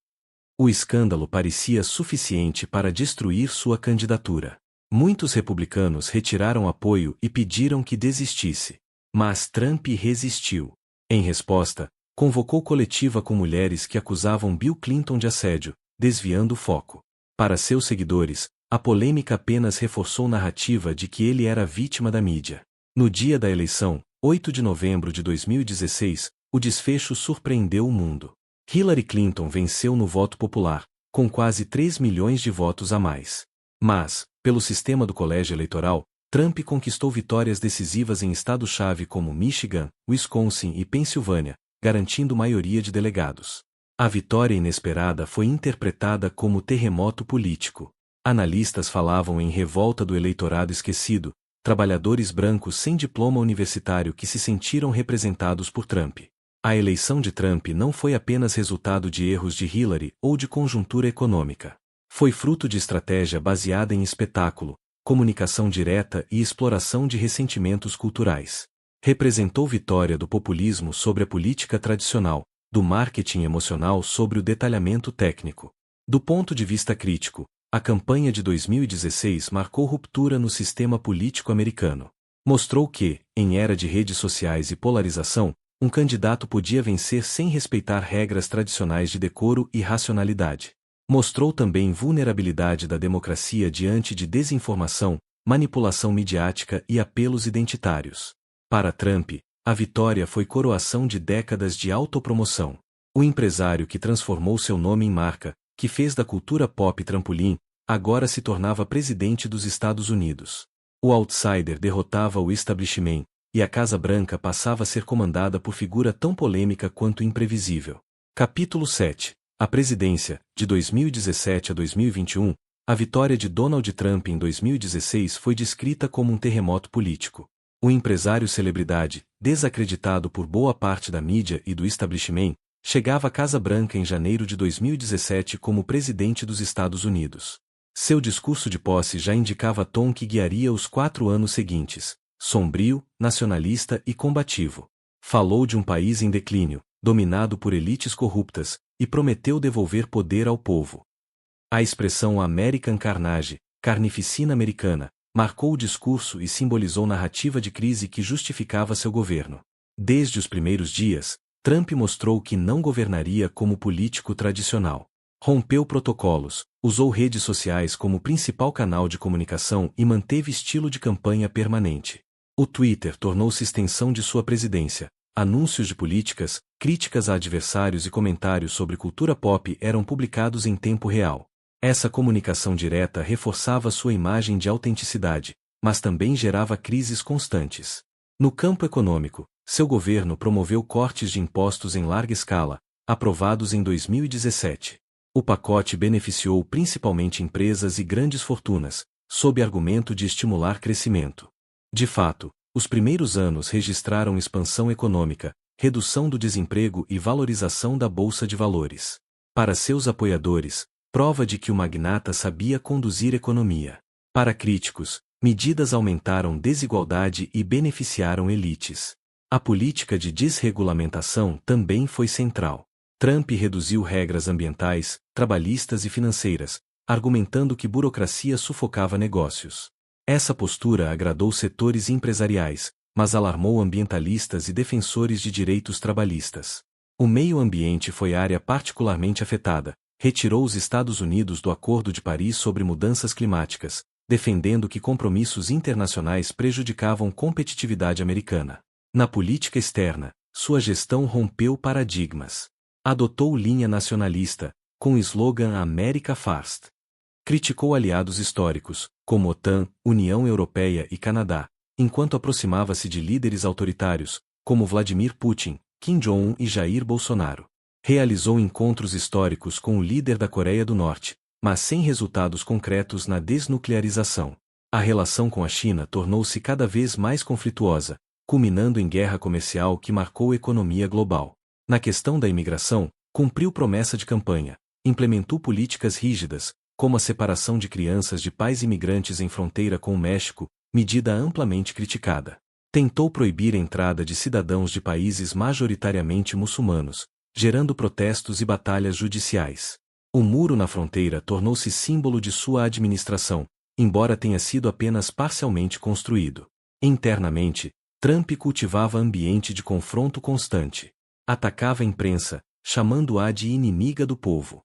O escândalo parecia suficiente para destruir sua candidatura. Muitos republicanos retiraram apoio e pediram que desistisse. Mas Trump resistiu. Em resposta, convocou coletiva com mulheres que acusavam Bill Clinton de assédio, desviando o foco. Para seus seguidores, a polêmica apenas reforçou a narrativa de que ele era vítima da mídia. No dia da eleição, 8 de novembro de 2016, o desfecho surpreendeu o mundo. Hillary Clinton venceu no voto popular, com quase 3 milhões de votos a mais. Mas, pelo sistema do colégio eleitoral, Trump conquistou vitórias decisivas em estados-chave como Michigan, Wisconsin e Pensilvânia, garantindo maioria de delegados. A vitória inesperada foi interpretada como terremoto político. Analistas falavam em revolta do eleitorado esquecido, trabalhadores brancos sem diploma universitário que se sentiram representados por Trump. A eleição de Trump não foi apenas resultado de erros de Hillary ou de conjuntura econômica. Foi fruto de estratégia baseada em espetáculo, comunicação direta e exploração de ressentimentos culturais. Representou vitória do populismo sobre a política tradicional, do marketing emocional sobre o detalhamento técnico. Do ponto de vista crítico, a campanha de 2016 marcou ruptura no sistema político americano. Mostrou que, em era de redes sociais e polarização, um candidato podia vencer sem respeitar regras tradicionais de decoro e racionalidade. Mostrou também vulnerabilidade da democracia diante de desinformação, manipulação midiática e apelos identitários. Para Trump, a vitória foi coroação de décadas de autopromoção. O empresário que transformou seu nome em marca, que fez da cultura pop trampolim, agora se tornava presidente dos Estados Unidos. O outsider derrotava o establishment, e a Casa Branca passava a ser comandada por figura tão polêmica quanto imprevisível. Capítulo 7. A presidência, de 2017 a 2021, a vitória de Donald Trump em 2016 foi descrita como um terremoto político. O empresário celebridade, desacreditado por boa parte da mídia e do establishment, chegava à Casa Branca em janeiro de 2017 como presidente dos Estados Unidos. Seu discurso de posse já indicava tom que guiaria os 4 anos seguintes: sombrio, nacionalista e combativo. Falou de um país em declínio, dominado por elites corruptas, e prometeu devolver poder ao povo. A expressão American Carnage, carnificina americana, marcou o discurso e simbolizou narrativa de crise que justificava seu governo. Desde os primeiros dias, Trump mostrou que não governaria como político tradicional. Rompeu protocolos, usou redes sociais como principal canal de comunicação e manteve estilo de campanha permanente. O Twitter tornou-se extensão de sua presidência. Anúncios de políticas, críticas a adversários e comentários sobre cultura pop eram publicados em tempo real. Essa comunicação direta reforçava sua imagem de autenticidade, mas também gerava crises constantes. No campo econômico, seu governo promoveu cortes de impostos em larga escala, aprovados em 2017. O pacote beneficiou principalmente empresas e grandes fortunas, sob argumento de estimular crescimento. De fato, os primeiros anos registraram expansão econômica, redução do desemprego e valorização da bolsa de valores. Para seus apoiadores, prova de que o magnata sabia conduzir economia. Para críticos, medidas aumentaram desigualdade e beneficiaram elites. A política de desregulamentação também foi central. Trump reduziu regras ambientais, trabalhistas e financeiras, argumentando que burocracia sufocava negócios. Essa postura agradou setores empresariais, mas alarmou ambientalistas e defensores de direitos trabalhistas. O meio ambiente foi área particularmente afetada. Retirou os Estados Unidos do Acordo de Paris sobre mudanças climáticas, defendendo que compromissos internacionais prejudicavam competitividade americana. Na política externa, sua gestão rompeu paradigmas. Adotou linha nacionalista, com o slogan America First. Criticou aliados históricos, como OTAN, União Europeia e Canadá, enquanto aproximava-se de líderes autoritários, como Vladimir Putin, Kim Jong-un e Jair Bolsonaro. Realizou encontros históricos com o líder da Coreia do Norte, mas sem resultados concretos na desnuclearização. A relação com a China tornou-se cada vez mais conflituosa, culminando em guerra comercial que marcou a economia global. Na questão da imigração, cumpriu promessa de campanha, implementou políticas rígidas, como a separação de crianças de pais imigrantes em fronteira com o México, medida amplamente criticada. Tentou proibir a entrada de cidadãos de países majoritariamente muçulmanos, gerando protestos e batalhas judiciais. O muro na fronteira tornou-se símbolo de sua administração, embora tenha sido apenas parcialmente construído. Internamente, Trump cultivava ambiente de confronto constante. Atacava a imprensa, chamando-a de inimiga do povo.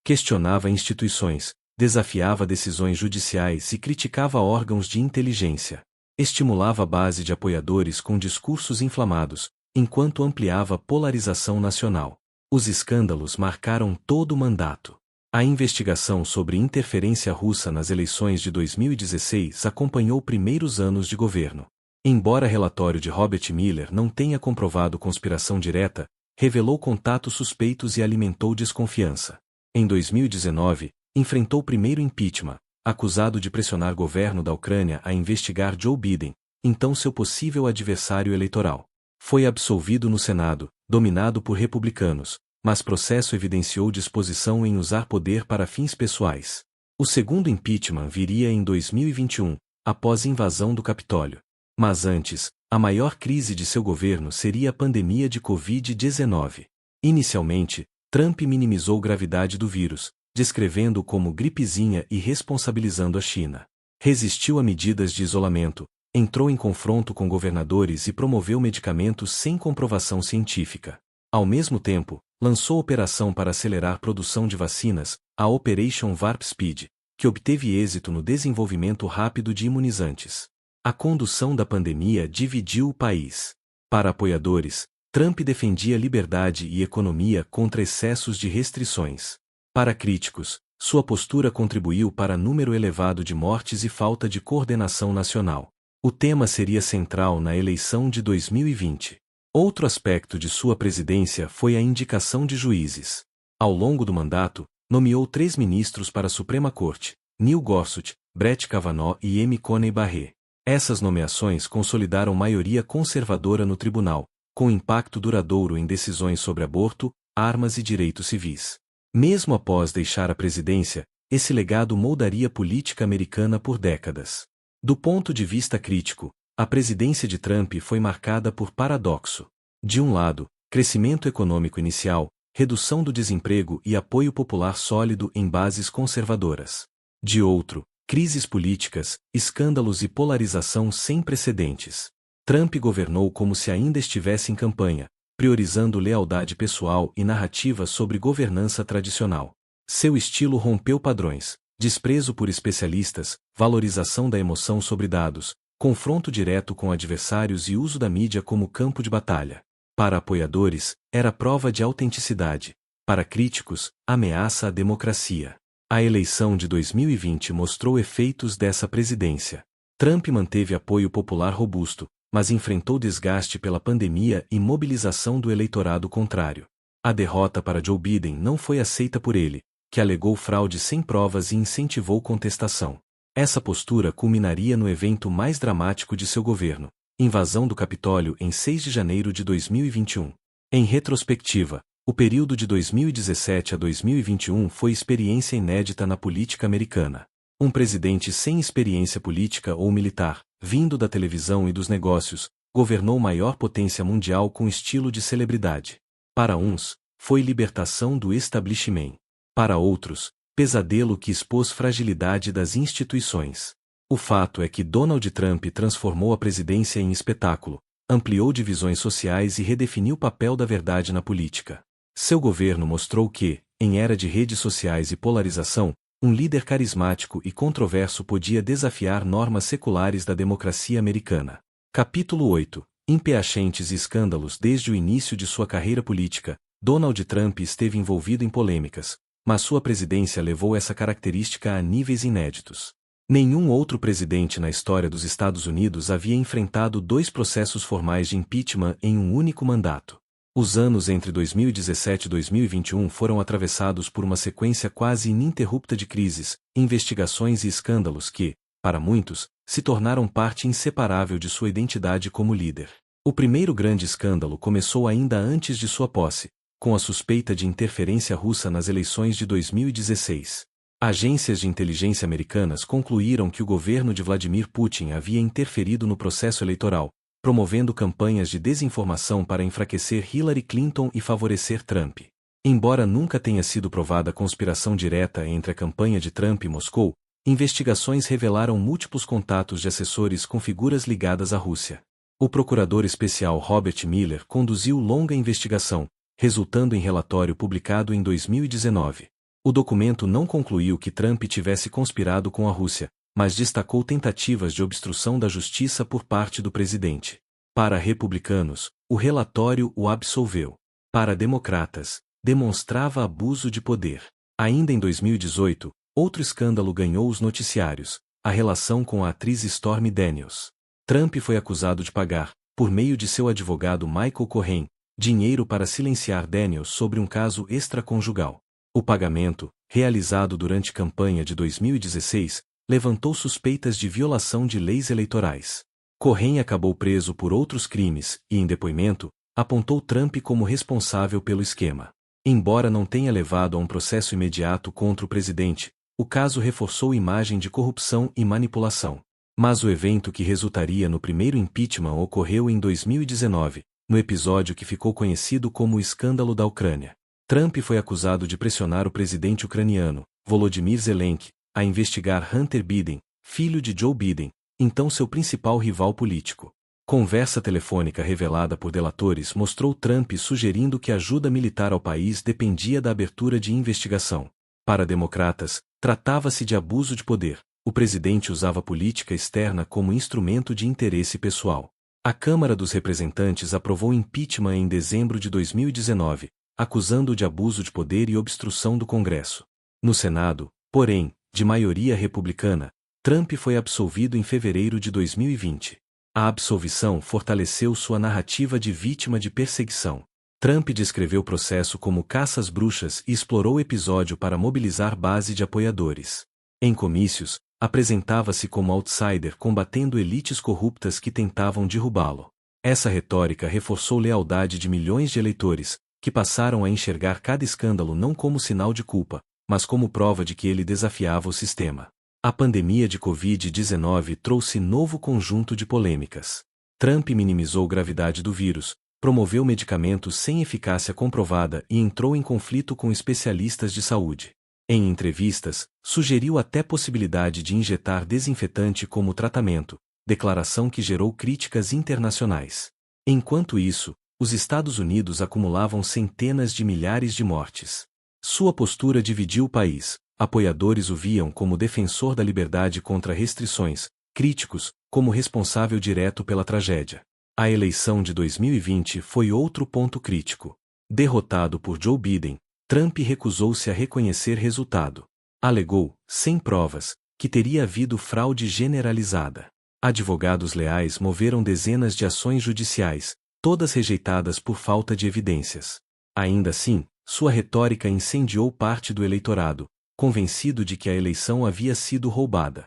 Questionava instituições, desafiava decisões judiciais e criticava órgãos de inteligência. Estimulava a base de apoiadores com discursos inflamados, enquanto ampliava a polarização nacional. Os escândalos marcaram todo o mandato. A investigação sobre interferência russa nas eleições de 2016 acompanhou primeiros anos de governo. Embora relatório de Robert Mueller não tenha comprovado conspiração direta, revelou contatos suspeitos e alimentou desconfiança. Em 2019, enfrentou o primeiro impeachment, acusado de pressionar o governo da Ucrânia a investigar Joe Biden, então seu possível adversário eleitoral. Foi absolvido no Senado, dominado por republicanos, mas processo evidenciou disposição em usar poder para fins pessoais. O segundo impeachment viria em 2021, após a invasão do Capitólio. Mas antes, a maior crise de seu governo seria a pandemia de Covid-19. Inicialmente, Trump minimizou a gravidade do vírus, descrevendo-o como gripezinha e responsabilizando a China. Resistiu a medidas de isolamento, entrou em confronto com governadores e promoveu medicamentos sem comprovação científica. Ao mesmo tempo, lançou operação para acelerar a produção de vacinas, a Operation Warp Speed, que obteve êxito no desenvolvimento rápido de imunizantes. A condução da pandemia dividiu o país. Para apoiadores, Trump defendia liberdade e economia contra excessos de restrições. Para críticos, sua postura contribuiu para número elevado de mortes e falta de coordenação nacional. O tema seria central na eleição de 2020. Outro aspecto de sua presidência foi a indicação de juízes. Ao longo do mandato, nomeou 3 ministros para a Suprema Corte: Neil Gorsuch, Brett Kavanaugh e Amy Coney Barrett. Essas nomeações consolidaram maioria conservadora no tribunal, com impacto duradouro em decisões sobre aborto, armas e direitos civis. Mesmo após deixar a presidência, esse legado moldaria a política americana por décadas. Do ponto de vista crítico, a presidência de Trump foi marcada por paradoxo. De um lado, crescimento econômico inicial, redução do desemprego e apoio popular sólido em bases conservadoras. De outro, crises políticas, escândalos e polarização sem precedentes. Trump governou como se ainda estivesse em campanha, priorizando lealdade pessoal e narrativa sobre governança tradicional. Seu estilo rompeu padrões: desprezo por especialistas, valorização da emoção sobre dados, confronto direto com adversários e uso da mídia como campo de batalha. Para apoiadores, era prova de autenticidade. Para críticos, ameaça à democracia. A eleição de 2020 mostrou efeitos dessa presidência. Trump manteve apoio popular robusto, mas enfrentou desgaste pela pandemia e mobilização do eleitorado contrário. A derrota para Joe Biden não foi aceita por ele, que alegou fraude sem provas e incentivou contestação. Essa postura culminaria no evento mais dramático de seu governo: invasão do Capitólio em 6 de janeiro de 2021. Em retrospectiva, o período de 2017 a 2021 foi experiência inédita na política americana. Um presidente sem experiência política ou militar, vindo da televisão e dos negócios, governou maior potência mundial com estilo de celebridade. Para uns, foi libertação do establishment. Para outros, pesadelo que expôs fragilidade das instituições. O fato é que Donald Trump transformou a presidência em espetáculo, ampliou divisões sociais e redefiniu o papel da verdade na política. Seu governo mostrou que, em era de redes sociais e polarização, um líder carismático e controverso podia desafiar normas seculares da democracia americana. Capítulo 8. Impeachments e escândalos. Desde o início de sua carreira política, Donald Trump esteve envolvido em polêmicas, mas sua presidência levou essa característica a níveis inéditos. Nenhum outro presidente na história dos Estados Unidos havia enfrentado 2 processos formais de impeachment em um único mandato. Os anos entre 2017 e 2021 foram atravessados por uma sequência quase ininterrupta de crises, investigações e escândalos que, para muitos, se tornaram parte inseparável de sua identidade como líder. O primeiro grande escândalo começou ainda antes de sua posse, com a suspeita de interferência russa nas eleições de 2016. Agências de inteligência americanas concluíram que o governo de Vladimir Putin havia interferido no processo eleitoral, promovendo campanhas de desinformação para enfraquecer Hillary Clinton e favorecer Trump. Embora nunca tenha sido provada conspiração direta entre a campanha de Trump e Moscou, investigações revelaram múltiplos contatos de assessores com figuras ligadas à Rússia. O procurador especial Robert Mueller conduziu longa investigação, resultando em relatório publicado em 2019. O documento não concluiu que Trump tivesse conspirado com a Rússia, mas destacou tentativas de obstrução da justiça por parte do presidente. Para republicanos, o relatório o absolveu. Para democratas, demonstrava abuso de poder. Ainda em 2018, outro escândalo ganhou os noticiários: a relação com a atriz Stormy Daniels. Trump foi acusado de pagar, por meio de seu advogado Michael Cohen, dinheiro para silenciar Daniels sobre um caso extraconjugal. O pagamento, realizado durante campanha de 2016, levantou suspeitas de violação de leis eleitorais. Cohen acabou preso por outros crimes e, em depoimento, apontou Trump como responsável pelo esquema. Embora não tenha levado a um processo imediato contra o presidente, o caso reforçou imagem de corrupção e manipulação. Mas o evento que resultaria no primeiro impeachment ocorreu em 2019, no episódio que ficou conhecido como o escândalo da Ucrânia. Trump foi acusado de pressionar o presidente ucraniano, Volodymyr Zelensky, a investigar Hunter Biden, filho de Joe Biden, então seu principal rival político. Conversa telefônica revelada por delatores mostrou Trump sugerindo que ajuda militar ao país dependia da abertura de investigação. Para democratas, tratava-se de abuso de poder. O presidente usava a política externa como instrumento de interesse pessoal. A Câmara dos Representantes aprovou impeachment em dezembro de 2019, acusando-o de abuso de poder e obstrução do Congresso. No Senado, porém, de maioria republicana, Trump foi absolvido em fevereiro de 2020. A absolvição fortaleceu sua narrativa de vítima de perseguição. Trump descreveu o processo como caça às bruxas e explorou o episódio para mobilizar base de apoiadores. Em comícios, apresentava-se como outsider combatendo elites corruptas que tentavam derrubá-lo. Essa retórica reforçou lealdade de milhões de eleitores, que passaram a enxergar cada escândalo não como sinal de culpa, mas como prova de que ele desafiava o sistema. A pandemia de Covid-19 trouxe novo conjunto de polêmicas. Trump minimizou a gravidade do vírus, promoveu medicamentos sem eficácia comprovada e entrou em conflito com especialistas de saúde. Em entrevistas, sugeriu até possibilidade de injetar desinfetante como tratamento, declaração que gerou críticas internacionais. Enquanto isso, os Estados Unidos acumulavam centenas de milhares de mortes. Sua postura dividiu o país. Apoiadores o viam como defensor da liberdade contra restrições, críticos, como responsável direto pela tragédia. A eleição de 2020 foi outro ponto crítico. Derrotado por Joe Biden, Trump recusou-se a reconhecer resultado. Alegou, sem provas, que teria havido fraude generalizada. Advogados leais moveram dezenas de ações judiciais, todas rejeitadas por falta de evidências. Ainda assim, sua retórica incendiou parte do eleitorado, convencido de que a eleição havia sido roubada.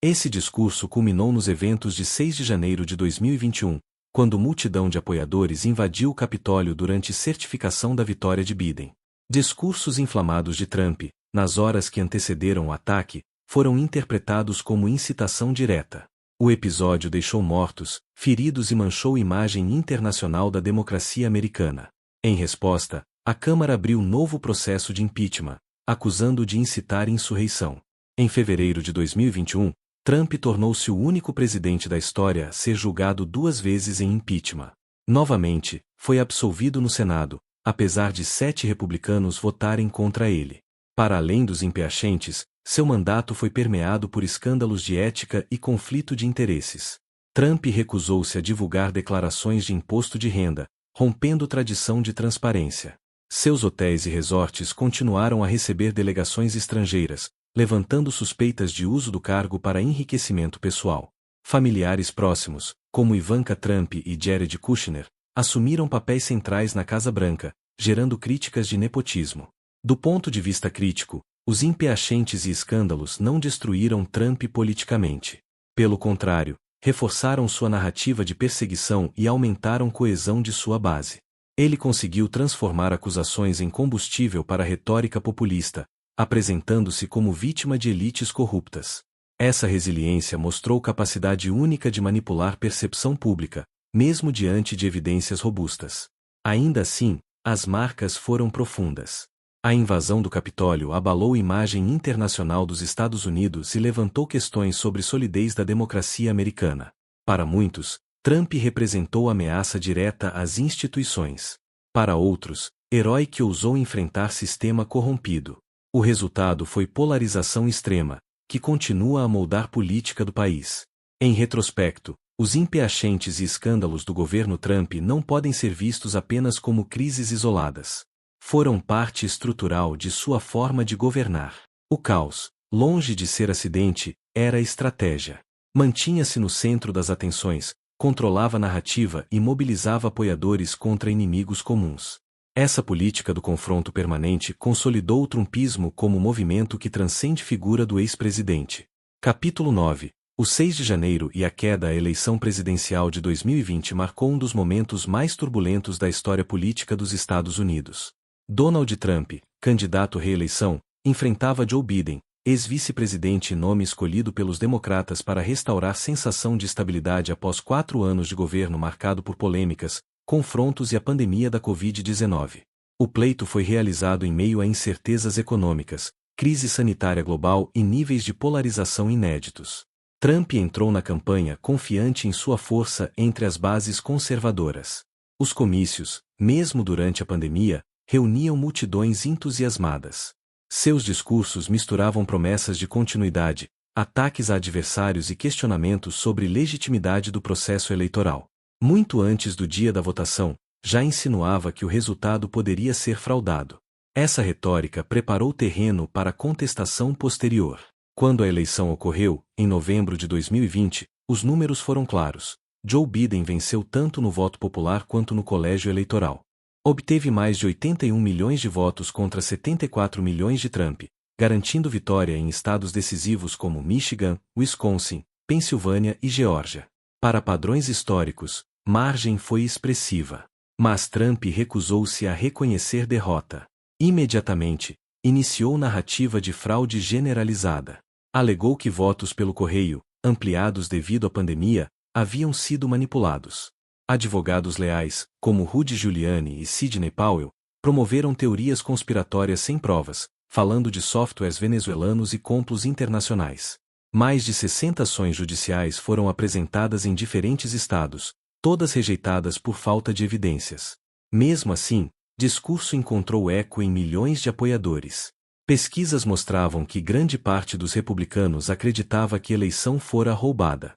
Esse discurso culminou nos eventos de 6 de janeiro de 2021, quando multidão de apoiadores invadiu o Capitólio durante certificação da vitória de Biden. Discursos inflamados de Trump, nas horas que antecederam o ataque, foram interpretados como incitação direta. O episódio deixou mortos, feridos e manchou a imagem internacional da democracia americana. Em resposta, a Câmara abriu novo processo de impeachment, acusando-o de incitar insurreição. Em fevereiro de 2021, Trump tornou-se o único presidente da história a ser julgado 2 vezes em impeachment. Novamente, foi absolvido no Senado, apesar de 7 republicanos votarem contra ele. Para além dos impeachments, seu mandato foi permeado por escândalos de ética e conflito de interesses. Trump recusou-se a divulgar declarações de imposto de renda, rompendo tradição de transparência. Seus hotéis e resorts continuaram a receber delegações estrangeiras, levantando suspeitas de uso do cargo para enriquecimento pessoal. Familiares próximos, como Ivanka Trump e Jared Kushner, assumiram papéis centrais na Casa Branca, gerando críticas de nepotismo. Do ponto de vista crítico, os impeachments e escândalos não destruíram Trump politicamente. Pelo contrário, reforçaram sua narrativa de perseguição e aumentaram a coesão de sua base. Ele conseguiu transformar acusações em combustível para a retórica populista, apresentando-se como vítima de elites corruptas. Essa resiliência mostrou capacidade única de manipular percepção pública, mesmo diante de evidências robustas. Ainda assim, as marcas foram profundas. A invasão do Capitólio abalou a imagem internacional dos Estados Unidos e levantou questões sobre a solidez da democracia americana. Para muitos, Trump representou ameaça direta às instituições. Para outros, herói que ousou enfrentar sistema corrompido. O resultado foi polarização extrema, que continua a moldar a política do país. Em retrospecto, os impeachments e escândalos do governo Trump não podem ser vistos apenas como crises isoladas. Foram parte estrutural de sua forma de governar. O caos, longe de ser acidente, era estratégia. Mantinha-se no centro das atenções, controlava a narrativa e mobilizava apoiadores contra inimigos comuns. Essa política do confronto permanente consolidou o trumpismo como movimento que transcende a figura do ex-presidente. Capítulo 9. O 6 de janeiro e a queda à eleição presidencial de 2020 marcou um dos momentos mais turbulentos da história política dos Estados Unidos. Donald Trump, candidato à reeleição, enfrentava Joe Biden, ex-vice-presidente e nome escolhido pelos democratas para restaurar sensação de estabilidade após 4 anos de governo marcado por polêmicas, confrontos e a pandemia da Covid-19. O pleito foi realizado em meio a incertezas econômicas, crise sanitária global e níveis de polarização inéditos. Trump entrou na campanha confiante em sua força entre as bases conservadoras. Os comícios, mesmo durante a pandemia, reuniam multidões entusiasmadas. Seus discursos misturavam promessas de continuidade, ataques a adversários e questionamentos sobre legitimidade do processo eleitoral. Muito antes do dia da votação, já insinuava que o resultado poderia ser fraudado. Essa retórica preparou o terreno para a contestação posterior. Quando a eleição ocorreu, em novembro de 2020, os números foram claros. Joe Biden venceu tanto no voto popular quanto no colégio eleitoral. Obteve mais de 81 milhões de votos contra 74 milhões de Trump, garantindo vitória em estados decisivos como Michigan, Wisconsin, Pensilvânia e Geórgia. Para padrões históricos, margem foi expressiva. Mas Trump recusou-se a reconhecer derrota. Imediatamente, iniciou narrativa de fraude generalizada. Alegou que votos pelo correio, ampliados devido à pandemia, haviam sido manipulados. Advogados leais, como Rudy Giuliani e Sidney Powell, promoveram teorias conspiratórias sem provas, falando de softwares venezuelanos e complots internacionais. Mais de 60 ações judiciais foram apresentadas em diferentes estados, todas rejeitadas por falta de evidências. Mesmo assim, discurso encontrou eco em milhões de apoiadores. Pesquisas mostravam que grande parte dos republicanos acreditava que a eleição fora roubada.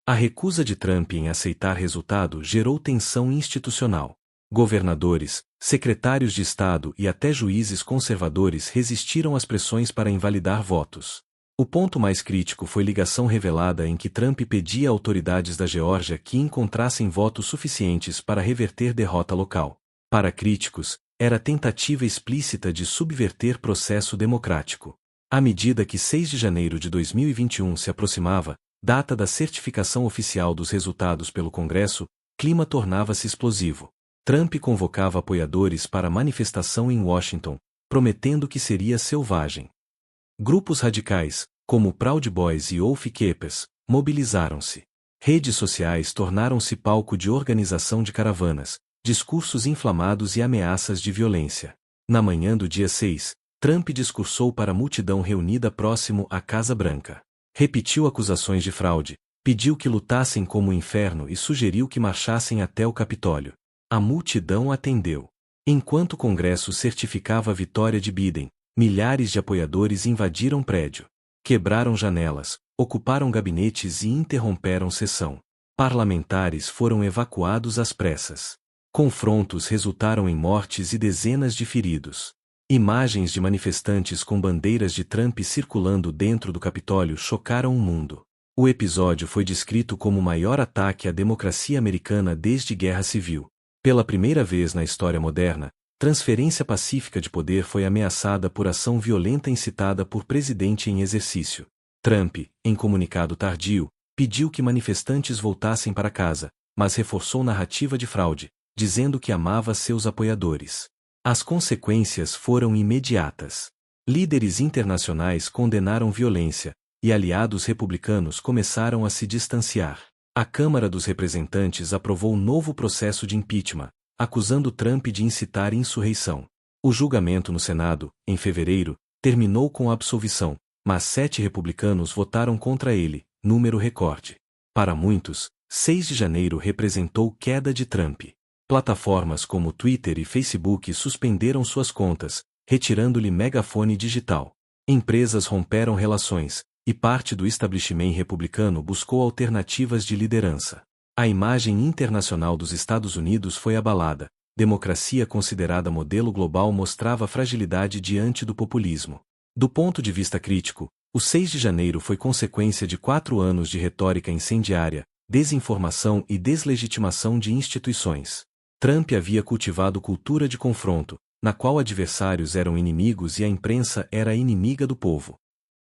A recusa de Trump em aceitar resultado gerou tensão institucional. Governadores, secretários de Estado e até juízes conservadores resistiram às pressões para invalidar votos. O ponto mais crítico foi ligação revelada em que Trump pedia a autoridades da Geórgia que encontrassem votos suficientes para reverter derrota local. Para críticos, era tentativa explícita de subverter processo democrático. À medida que 6 de janeiro de 2021 se aproximava, data da certificação oficial dos resultados pelo Congresso, clima tornava-se explosivo. Trump convocava apoiadores para manifestação em Washington, prometendo que seria selvagem. Grupos radicais, como Proud Boys e Wolf Keepers, mobilizaram-se. Redes sociais tornaram-se palco de organização de caravanas, discursos inflamados e ameaças de violência. Na manhã do dia 6, Trump discursou para a multidão reunida próximo à Casa Branca. Repetiu acusações de fraude, pediu que lutassem como o inferno e sugeriu que marchassem até o Capitólio. A multidão atendeu. Enquanto o Congresso certificava a vitória de Biden, milhares de apoiadores invadiram o prédio. Quebraram janelas, ocuparam gabinetes e interromperam sessão. Parlamentares foram evacuados às pressas. Confrontos resultaram em mortes e dezenas de feridos. Imagens de manifestantes com bandeiras de Trump circulando dentro do Capitólio chocaram o mundo. O episódio foi descrito como o maior ataque à democracia americana desde Guerra Civil. Pela primeira vez na história moderna, transferência pacífica de poder foi ameaçada por ação violenta incitada por presidente em exercício. Trump, em comunicado tardio, pediu que manifestantes voltassem para casa, mas reforçou narrativa de fraude, dizendo que amava seus apoiadores. As consequências foram imediatas. Líderes internacionais condenaram violência, e aliados republicanos começaram a se distanciar. A Câmara dos Representantes aprovou novo processo de impeachment, acusando Trump de incitar insurreição. O julgamento no Senado, em fevereiro, terminou com a absolvição, mas 7 republicanos votaram contra ele, número recorde. Para muitos, 6 de janeiro representou queda de Trump. Plataformas como Twitter e Facebook suspenderam suas contas, retirando-lhe megafone digital. Empresas romperam relações, e parte do establishment republicano buscou alternativas de liderança. A imagem internacional dos Estados Unidos foi abalada, democracia considerada modelo global mostrava fragilidade diante do populismo. Do ponto de vista crítico, o 6 de janeiro foi consequência de 4 anos de retórica incendiária, desinformação e deslegitimação de instituições. Trump havia cultivado cultura de confronto, na qual adversários eram inimigos e a imprensa era inimiga do povo.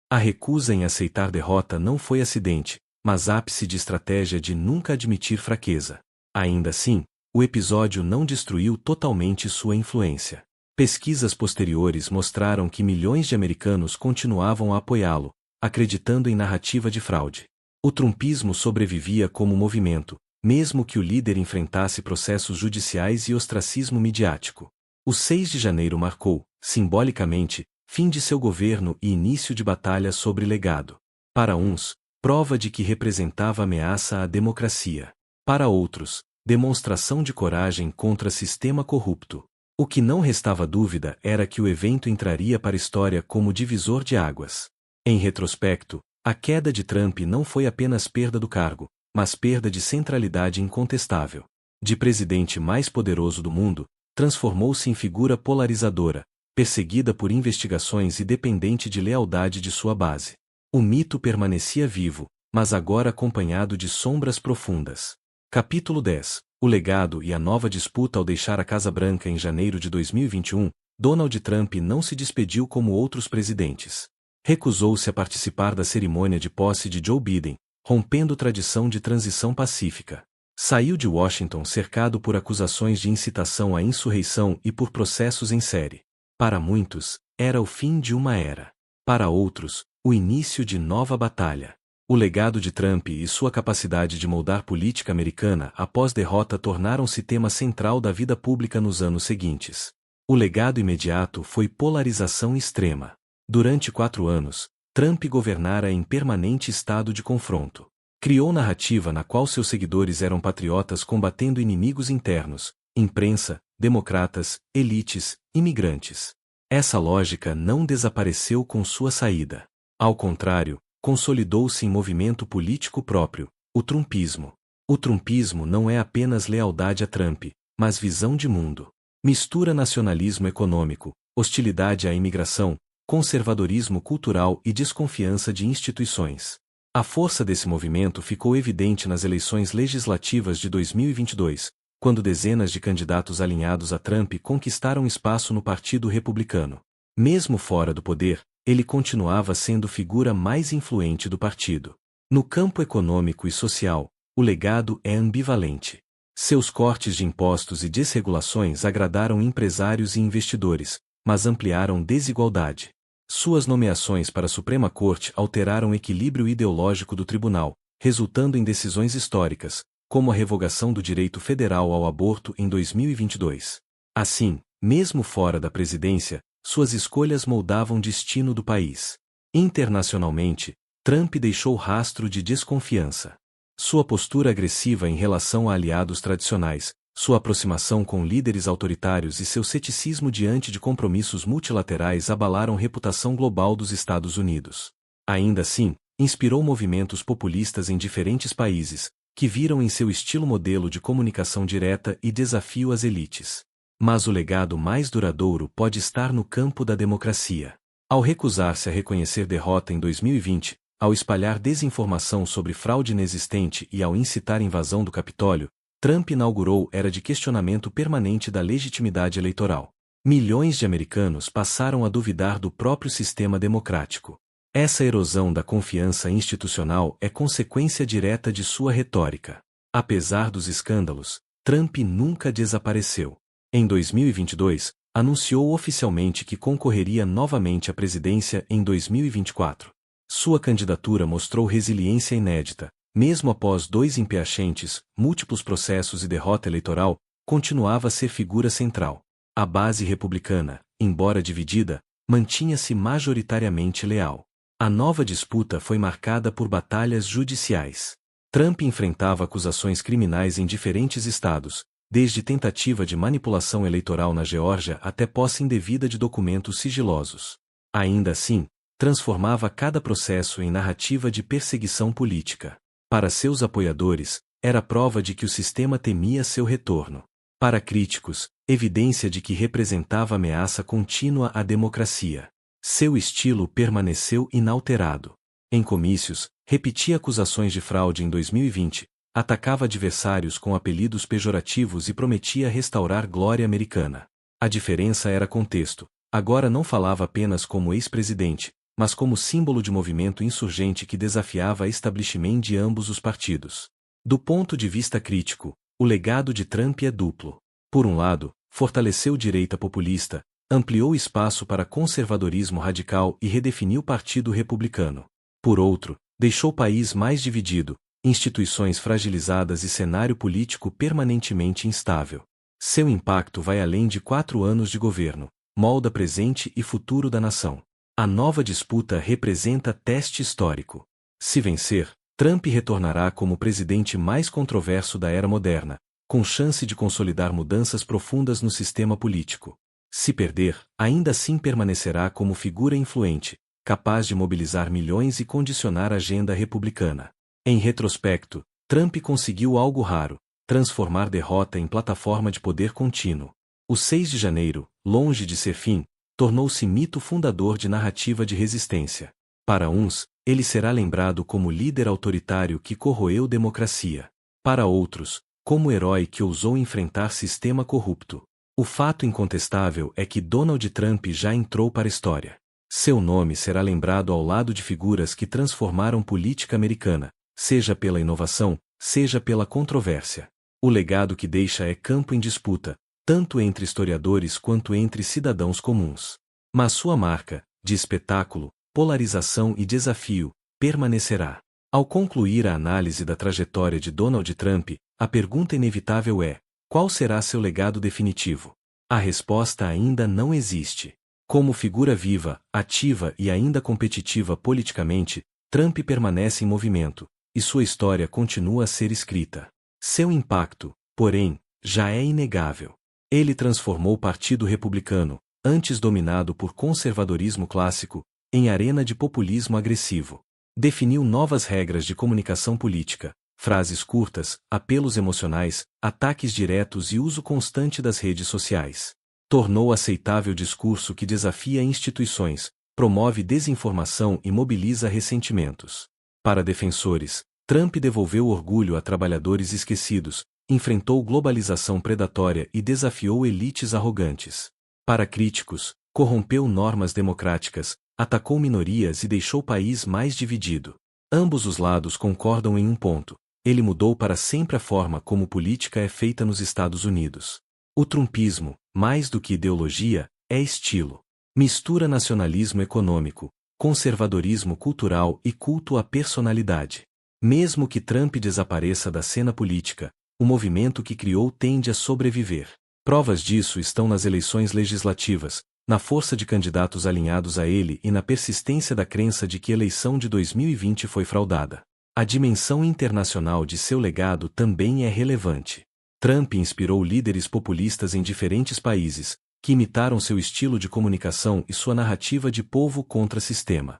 A recusa em aceitar derrota não foi acidente, mas ápice de estratégia de nunca admitir fraqueza. Ainda assim, o episódio não destruiu totalmente sua influência. Pesquisas posteriores mostraram que milhões de americanos continuavam a apoiá-lo, acreditando em narrativa de fraude. O trumpismo sobrevivia como movimento, mesmo que o líder enfrentasse processos judiciais e ostracismo midiático. O 6 de janeiro marcou, simbolicamente, fim de seu governo e início de batalha sobre legado. Para uns, prova de que representava ameaça à democracia. Para outros, demonstração de coragem contra sistema corrupto. O que não restava dúvida era que o evento entraria para a história como divisor de águas. Em retrospecto, a queda de Trump não foi apenas perda do cargo, mas perda de centralidade incontestável. De presidente mais poderoso do mundo, transformou-se em figura polarizadora, perseguida por investigações e dependente de lealdade de sua base. O mito permanecia vivo, mas agora acompanhado de sombras profundas. Capítulo 10. O legado e a nova disputa. Ao deixar a Casa Branca em janeiro de 2021, Donald Trump não se despediu como outros presidentes. Recusou-se a participar da cerimônia de posse de Joe Biden, rompendo tradição de transição pacífica. Saiu de Washington cercado por acusações de incitação à insurreição e por processos em série. Para muitos, era o fim de uma era. Para outros, o início de nova batalha. O legado de Trump e sua capacidade de moldar política americana após derrota tornaram-se tema central da vida pública nos anos seguintes. O legado imediato foi polarização extrema. Durante 4 anos, Trump governara em permanente estado de confronto. Criou narrativa na qual seus seguidores eram patriotas combatendo inimigos internos, imprensa, democratas, elites, imigrantes. Essa lógica não desapareceu com sua saída. Ao contrário, consolidou-se em movimento político próprio, o trumpismo. O trumpismo não é apenas lealdade a Trump, mas visão de mundo. Mistura nacionalismo econômico, hostilidade à imigração, conservadorismo cultural e desconfiança de instituições. A força desse movimento ficou evidente nas eleições legislativas de 2022, quando dezenas de candidatos alinhados a Trump conquistaram espaço no Partido Republicano. Mesmo fora do poder, ele continuava sendo figura mais influente do partido. No campo econômico e social, o legado é ambivalente. Seus cortes de impostos e desregulações agradaram empresários e investidores, mas ampliaram desigualdade. Suas nomeações para a Suprema Corte alteraram o equilíbrio ideológico do tribunal, resultando em decisões históricas, como a revogação do direito federal ao aborto em 2022. Assim, mesmo fora da presidência, suas escolhas moldavam o destino do país. Internacionalmente, Trump deixou rastro de desconfiança. Sua postura agressiva em relação a aliados tradicionais, sua aproximação com líderes autoritários e seu ceticismo diante de compromissos multilaterais abalaram a reputação global dos Estados Unidos. Ainda assim, inspirou movimentos populistas em diferentes países, que viram em seu estilo modelo de comunicação direta e desafio às elites. Mas o legado mais duradouro pode estar no campo da democracia. Ao recusar-se a reconhecer derrota em 2020, ao espalhar desinformação sobre fraude inexistente e ao incitar a invasão do Capitólio, Trump inaugurou era de questionamento permanente da legitimidade eleitoral. Milhões de americanos passaram a duvidar do próprio sistema democrático. Essa erosão da confiança institucional é consequência direta de sua retórica. Apesar dos escândalos, Trump nunca desapareceu. Em 2022, anunciou oficialmente que concorreria novamente à presidência em 2024. Sua candidatura mostrou resiliência inédita, mesmo após 2 impeachments, múltiplos processos e derrota eleitoral, continuava a ser figura central. A base republicana, embora dividida, mantinha-se majoritariamente leal. A nova disputa foi marcada por batalhas judiciais. Trump enfrentava acusações criminais em diferentes estados, desde tentativa de manipulação eleitoral na Geórgia até posse indevida de documentos sigilosos. Ainda assim, transformava cada processo em narrativa de perseguição política. Para seus apoiadores, era prova de que o sistema temia seu retorno. Para críticos, evidência de que representava ameaça contínua à democracia. Seu estilo permaneceu inalterado. Em comícios, repetia acusações de fraude em 2020, atacava adversários com apelidos pejorativos e prometia restaurar glória americana. A diferença era contexto. Agora não falava apenas como ex-presidente, mas como símbolo de movimento insurgente que desafiava a establishment de ambos os partidos. Do ponto de vista crítico, o legado de Trump é duplo. Por um lado, fortaleceu direita populista, ampliou espaço para conservadorismo radical e redefiniu o Partido Republicano. Por outro, deixou o país mais dividido, instituições fragilizadas e cenário político permanentemente instável. Seu impacto vai além de 4 anos de governo, molda presente e futuro da nação. A nova disputa representa teste histórico. Se vencer, Trump retornará como o presidente mais controverso da era moderna, com chance de consolidar mudanças profundas no sistema político. Se perder, ainda assim permanecerá como figura influente, capaz de mobilizar milhões e condicionar a agenda republicana. Em retrospecto, Trump conseguiu algo raro: transformar derrota em plataforma de poder contínuo. O 6 de janeiro, longe de ser fim, tornou-se mito fundador de narrativa de resistência. Para uns, ele será lembrado como líder autoritário que corroeu democracia. Para outros, como herói que ousou enfrentar sistema corrupto. O fato incontestável é que Donald Trump já entrou para a história. Seu nome será lembrado ao lado de figuras que transformaram política americana, seja pela inovação, seja pela controvérsia. O legado que deixa é campo em disputa, tanto entre historiadores quanto entre cidadãos comuns. Mas sua marca, de espetáculo, polarização e desafio, permanecerá. Ao concluir a análise da trajetória de Donald Trump, a pergunta inevitável é: qual será seu legado definitivo? A resposta ainda não existe. Como figura viva, ativa e ainda competitiva politicamente, Trump permanece em movimento, e sua história continua a ser escrita. Seu impacto, porém, já é inegável. Ele transformou o Partido Republicano, antes dominado por conservadorismo clássico, em arena de populismo agressivo. Definiu novas regras de comunicação política, frases curtas, apelos emocionais, ataques diretos e uso constante das redes sociais. Tornou aceitável discurso que desafia instituições, promove desinformação e mobiliza ressentimentos. Para defensores, Trump devolveu orgulho a trabalhadores esquecidos, enfrentou globalização predatória e desafiou elites arrogantes. Para críticos, corrompeu normas democráticas, atacou minorias e deixou o país mais dividido. Ambos os lados concordam em um ponto: ele mudou para sempre a forma como política é feita nos Estados Unidos. O trumpismo, mais do que ideologia, é estilo. Mistura nacionalismo econômico, conservadorismo cultural e culto à personalidade. Mesmo que Trump desapareça da cena política, o movimento que criou tende a sobreviver. Provas disso estão nas eleições legislativas, na força de candidatos alinhados a ele e na persistência da crença de que a eleição de 2020 foi fraudada. A dimensão internacional de seu legado também é relevante. Trump inspirou líderes populistas em diferentes países, que imitaram seu estilo de comunicação e sua narrativa de povo contra sistema.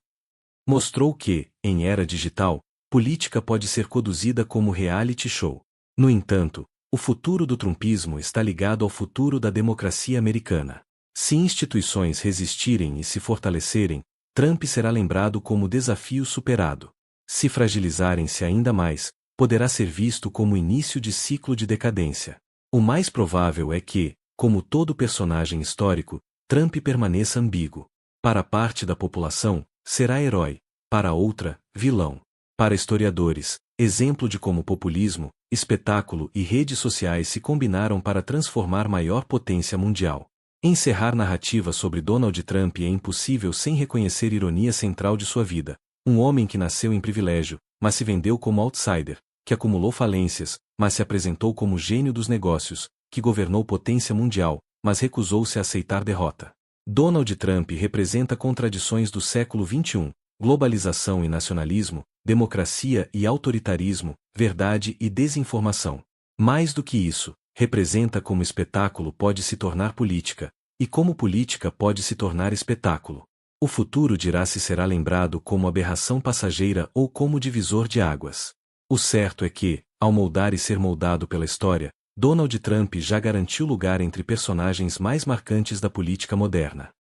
Mostrou que, em era digital, política pode ser conduzida como reality show. No entanto, o futuro do trumpismo está ligado ao futuro da democracia americana. Se instituições resistirem e se fortalecerem, Trump será lembrado como desafio superado. Se fragilizarem-se ainda mais, poderá ser visto como início de ciclo de decadência. O mais provável é que, como todo personagem histórico, Trump permaneça ambíguo. Para parte da população, será herói; para outra, vilão. Para historiadores, exemplo de como populismo, espetáculo e redes sociais se combinaram para transformar maior potência mundial. Encerrar narrativa sobre Donald Trump é impossível sem reconhecer a ironia central de sua vida. Um homem que nasceu em privilégio, mas se vendeu como outsider, que acumulou falências, mas se apresentou como gênio dos negócios, que governou potência mundial, mas recusou-se a aceitar derrota. Donald Trump representa contradições do século XXI, globalização e nacionalismo, democracia e autoritarismo, verdade e desinformação. Mais do que isso, representa como espetáculo pode se tornar política, e como política pode se tornar espetáculo. O futuro dirá se será lembrado como aberração passageira ou como divisor de águas. O certo é que, ao moldar e ser moldado pela história, Donald Trump já garantiu lugar entre personagens mais marcantes da política moderna.